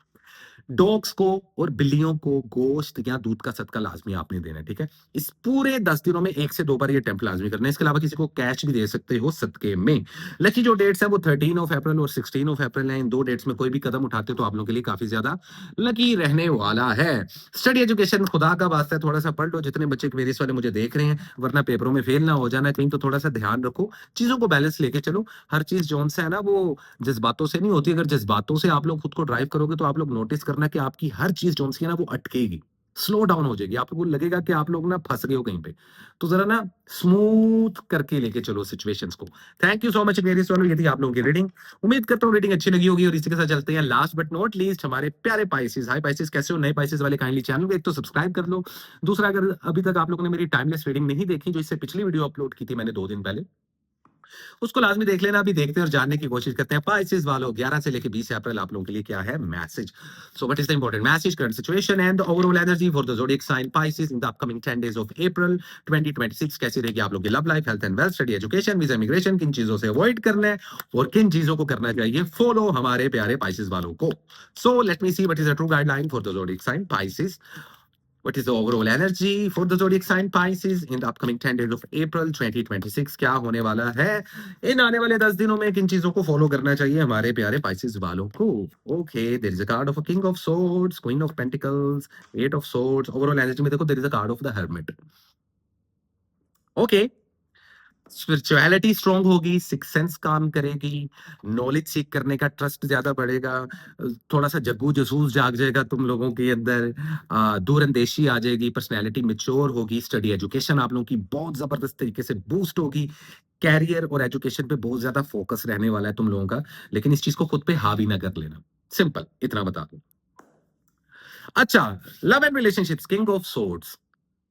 डॉग्स को और बिल्लियों को गोश्त या दूध का सदका लाजमी आपने देना है, ठीक है? इस पूरे 10 दिनों में 1 से 2 बार ये अटेम्प्ट लाजमी करना है। इसके अलावा किसी को कैश भी दे सकते हो सदके में। लकी जो डेट्स है वो 13 ऑफ अप्रैल और 16 ऑफ अप्रैल है। इन 2 डेट्स में कोई भी कदम उठाते हो तो आप लोगों के लिए काफ़ी ज़्यादा लकी रहने वाला है। स्टडी एजुकेशन खुदा का वास्ता है थोड़ा-सा पढ़ लो जितने बच्चे क्वेरीज वाले मुझे देख रहे हैं, वरना पेपरों में फेल ना हो जाना कहीं, तो थोड़ा-सा ध्यान रखो। चीज़ों को बैलेंस लेके चलो। हर चीज़ जौन-सा है ना वो जज़्बातों से नहीं होती। अगर जज़्बातों से आप लोग खुद को ड्राइव करोगे तो आप लोग नोटिस करना कि आपकी हर चीज़ जौन-सी है ना वो अटकेगी, स्लो डाउन हो जाएगी। आपको लगेगा कि आप लोग ना फँस गए हो कहीं पे। तो ज़रा ना स्मूथ करके लेके चलो सिचुएशंस को। थैंक यू सो मच मेरी सॉल्व ये थी आप लोगों की रीडिंग। उम्मीद करता हूँ रीडिंग अच्छी लगी होगी और इसी के साथ चलते हैं लास्ट बट नॉट लीस्ट हमारे प्यारे पाइसेस। हाय पाइसेस, कैसे हो? नए पाइसेस वाले काइंडली चैनल को एक तो सब्सक्राइब कर लो। दूसरा, अगर अभी तक आप लोगों ने मेरी टाइमलेस रीडिंग नहीं देखी, जो इससे पिछली वीडियो अपलोड की थी मैंने 2 दिन पहले, उसको लाज़मी देख लेना। अभी देखते हैं और जानने की कोशिश करते हैं पाइसेस वालों 11 से लेके 20 अप्रैल आप लोगों के लिए क्या है message. So what is the important message, current situation and the overall energy for the zodiac sign Pisces in the upcoming 10 days of April 2026। कैसी रहेगी आप लोगों की love life, health and wealth, study, education, visa, immigration, किन चीजों से avoid करना है और किन चीजों को करना चाहिए फॉलो हमारे प्यारे पाइसेस वालों को। So let me see what is the true guideline for the zodiac sign Pisces. What is the overall energy for the zodiac sign Pisces in the upcoming 10 days of April 2026? क्या होने वाला है इन आने वाले 10 दिनों में? किन चीजों को फॉलो करना चाहिए हमारे प्यारे Pisces वालों को? Okay, there is a card of a King of Swords, Queen of Pentacles, Eight of Swords. Overall energy में देखो there is a card of the Hermit. Okay, spirituality strong होगी, सिक्स सेंस काम करेगी, knowledge सीख करने का trust ज्यादा बढ़ेगा, थोड़ा सा जग्गू जसूस जाग जाएगा तुम लोगों के अंदर, दूरंदेशी आ जाएगी, पर्सनैलिटी मिच्योर होगी, स्टडी एजुकेशन आप लोगों की बहुत जबरदस्त तरीके से बूस्ट होगी, कैरियर और एजुकेशन पे बहुत ज्यादा फोकस रहने वाला है तुम लोगों का, लेकिन इस चीज को खुद पे हावी ना कर लेना। सिंपल इतना बता दो। अच्छा, love and relationships, king of swords,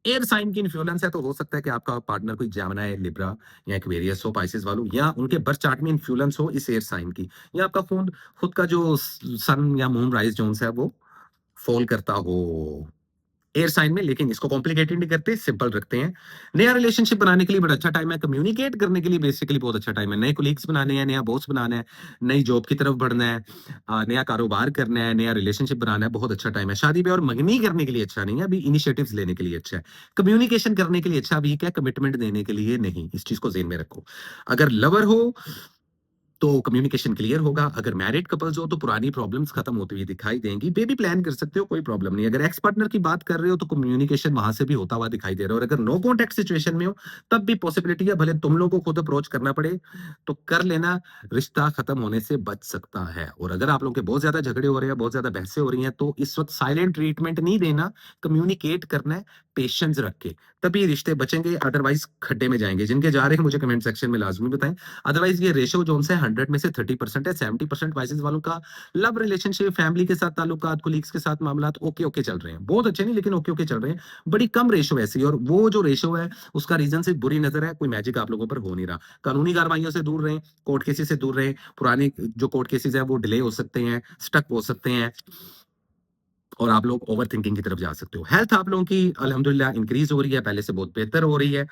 air sign की इन्फ्लुएंस है तो हो सकता है कि आपका पार्टनर कोई जेमिनी, लिब्रा या एक्वेरियस हो, पाइसेस वालों, या उनके बर्थ चार्ट में इन्फ्लुएंस हो इस एयर साइन की, या आपका खुद खुद का जो सन या मून राइज जोन्स है वो फॉल करता हो एयर साइन में। लेकिन इसको कॉम्प्लिकेटेड नहीं करते, सिंपल रखते हैं। नया रिलेशनशिप बनाने के लिए बड़ा अच्छा टाइम है, कम्युनिकेट करने के लिए बेसिकली बहुत अच्छा टाइम है, नए कोलीग्स बनाने हैं, नया बॉस बनाना है, नई जॉब की तरफ बढ़ना है, नया कारोबार करना है, नया रिलेशनशिप बनाना है, बहुत अच्छा टाइम है। शादी ब्याह और मंगनी करने के लिए अच्छा नहीं है, अभी इनिशिएटिव्स लेने के लिए अच्छा है, कम्युनिकेशन करने के लिए अच्छा वीक है, कमिटमेंट देने के लिए नहीं। इस चीज को ज़हन में रखो। अगर लवर हो तो कम्युनिकेशन क्लियर होगा, अगर मैरिड कपल्स हो तो पुरानी प्रॉब्लम्स खत्म होती हुई दिखाई देंगी, बेबी प्लान कर सकते हो, कोई प्रॉब्लम नहीं। अगर एक्स पार्टनर की बात कर रहे हो तो कम्युनिकेशन वहां से भी होता हुआ दिखाई दे रहा है, और अगर नो कॉन्टेक्ट सिचुएशन में हो तब भी पॉसिबिलिटी है, भले तुम लोगों को खुद अप्रोच करना पड़े तो कर लेना, रिश्ता खत्म होने से बच सकता है। और अगर आप लोग के बहुत ज्यादा झगड़े हो रहे हैं, बहुत ज्यादा बहसें हो रही हैं, तो इस वक्त साइलेंट ट्रीटमेंट नहीं देना, कम्युनिकेट करना है पेशेंस रख के, तभी रिश्ते बचेंगे, अदरवाइज खड्डे में जाएंगे। जिनके जा रहे हैं मुझे कमेंट सेक्शन में लाजमी बताएं। अदरवाइज ये रेशो जोन से 100 में से 30% है, 70% वाइसेस वालों का लव रिलेशनशिप, फैमिली के साथ ताल्लुकात, कोलीग्स के साथ मामलात ओके ओके चल रहे हैं, बहुत अच्छे नहीं लेकिन ओके ओके चल रहे हैं। बड़ी कम रेशो ऐसी, और वो जो रेशो है उसका रीजन सिर्फ बुरी नजर है, कोई मैजिक आप लोगों पर हो नहीं रहा। कानूनी कार्रवाइयों से दूर रहें, कोर्ट केसेस से दूर रहें, पुराने जो कोर्ट केसेस है वो डिले हो सकते हैं, स्टक हो सकते हैं, और आप लोग ओवर थिंकिंग की तरफ जा सकते हो। हेल्थ आप लोगों की अल्हम्दुलिल्लाह इंक्रीज हो रही है, पहले से बहुत बेहतर हो रही है,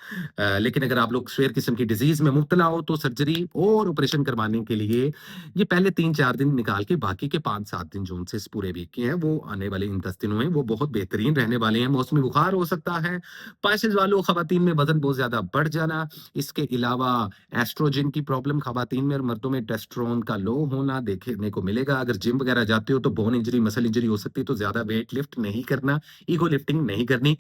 लेकिन अगर आप लोग स्वेयर किस्म की डिजीज में मुब्तला हो तो सर्जरी और ऑपरेशन करवाने के लिए ये पहले 3-4 दिन निकाल के बाकी के 5-7 दिन जो उनसे इस पूरे वीक के हैं वो आने वाले इन 10 दिनों में वो बहुत बेहतरीन रहने वाले हैं। मौसमी बुखार हो सकता है, पाइसेस वालों, खवातीन में वजन बहुत ज्यादा बढ़ जाना, इसके अलावा एस्ट्रोजन की प्रॉब्लम खवातीन में और मर्दों में टेस्टोस्टेरोन का लो होना देखने को मिलेगा। अगर जिम वगैरह जाते हो तो बोन इंजरी, मसल इंजरी हो सकती है, तो ज्यादा वेट लिफ्ट नहीं करना, ईगो लिफ्टिंग नहीं करनी।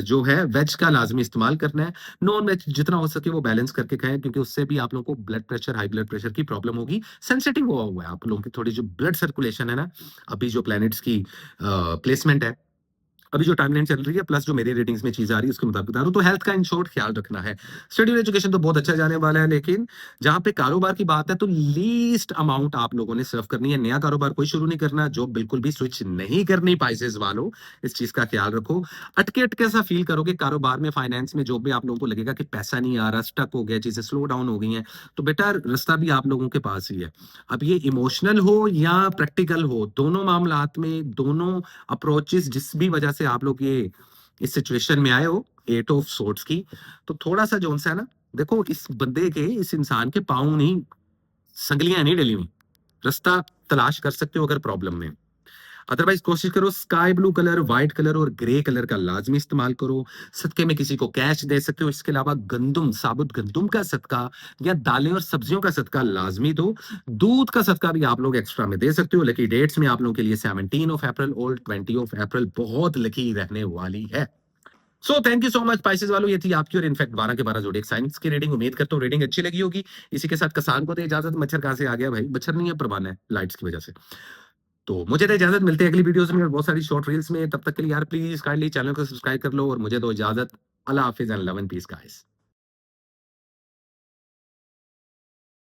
जो है वेज का लाजमी इस्तेमाल करना है, नॉन वेज जितना हो सके वो बैलेंस करके खाएं, क्योंकि उससे भी आप लोगों को blood pressure, high blood pressure की प्रॉब्लम होगी। सेंसिटिव हुआ है आप लोगों की थोड़ी जो ब्लड सर्कुलेशन है ना, अभी जो प्लैनेट्स की प्लेसमेंट है, अभी जो टाइमलाइन चल रही है, प्लस जो मेरी रेटिंग्स में चीज आ रही है उसके मुताबिक बता रहा हूं, तो हेल्थ का इन शॉर्ट ख्याल रखना है। स्टडी और एजुकेशन तो बहुत अच्छा जाने वाला है, लेकिन जहां पे कारोबार की बात है तो लीस्ट अमाउंट आप लोगों ने सर्व करनी है। नया कारोबार कोई शुरू नहीं करना, जॉब बिल्कुल भी स्विच नहीं करनी पाइसेस वालों, इस चीज का ख्याल रखो। अटके अटके सा फील करोगे कारोबार में, फाइनेंस में, जॉब में, आप लोगों को लगेगा कि पैसा नहीं आ रहा, स्टक हो गया, चीजें स्लो डाउन हो गई हैं, तो बेटा रास्ता भी आप लोगों के पास ही है। अब ये इमोशनल हो या प्रैक्टिकल हो, दोनों मामलात में, दोनों अप्रोचेस जिस भी वजह से आप लोग ये इस सिचुएशन में आए हो, एट ऑफ सोर्ड्स की, तो थोड़ा सा जोन सा है ना, देखो इस बंदे के, इस इंसान के पाँव नहीं, संगलियां नहीं डली हुई, रास्ता तलाश कर सकते हो अगर प्रॉब्लम में। अदरवाइज कोशिश करो sky blue colour, white colour और ग्रे कलर का लाजमी इस्तेमाल करो। सदके में किसी को कैश दे सकते हो। इसके अलावा गंदुम, साबुत गंदुम का सदका या दालें और सब्जियों का सदका लाजमी दो। दूध का सदका भी आप लोग एक्स्ट्रा में दे सकते हो। लकी डेट्स में आप लोगों के लिए 17 ऑफ अप्रैल और 20 ऑफ अप्रैल बहुत लकी रहने वाली है। So thank you so much spices वालों, ये थी आपकी और इनफैक्ट 12 के 12 जोड़े साइंस की रीडिंग। उम्मीद करता हूँ रीडिंग अच्छी लगी होगी। इसी के साथ कसान को दे इजाजत। मच्छर कहाँ से आ गया भाई? मच्छर नहीं है, परवाना है लाइट्स की वजह से। तो मुझे दे इजाजत, मिलते हैं अगली वीडियोस में और बहुत सारी शॉर्ट रील्स में। तब तक के लिए यार प्लीज काइंडली चैनल को सब्सक्राइब कर लो और मुझे दो इजाजत। अल्लाह हाफिज and love and peace guys.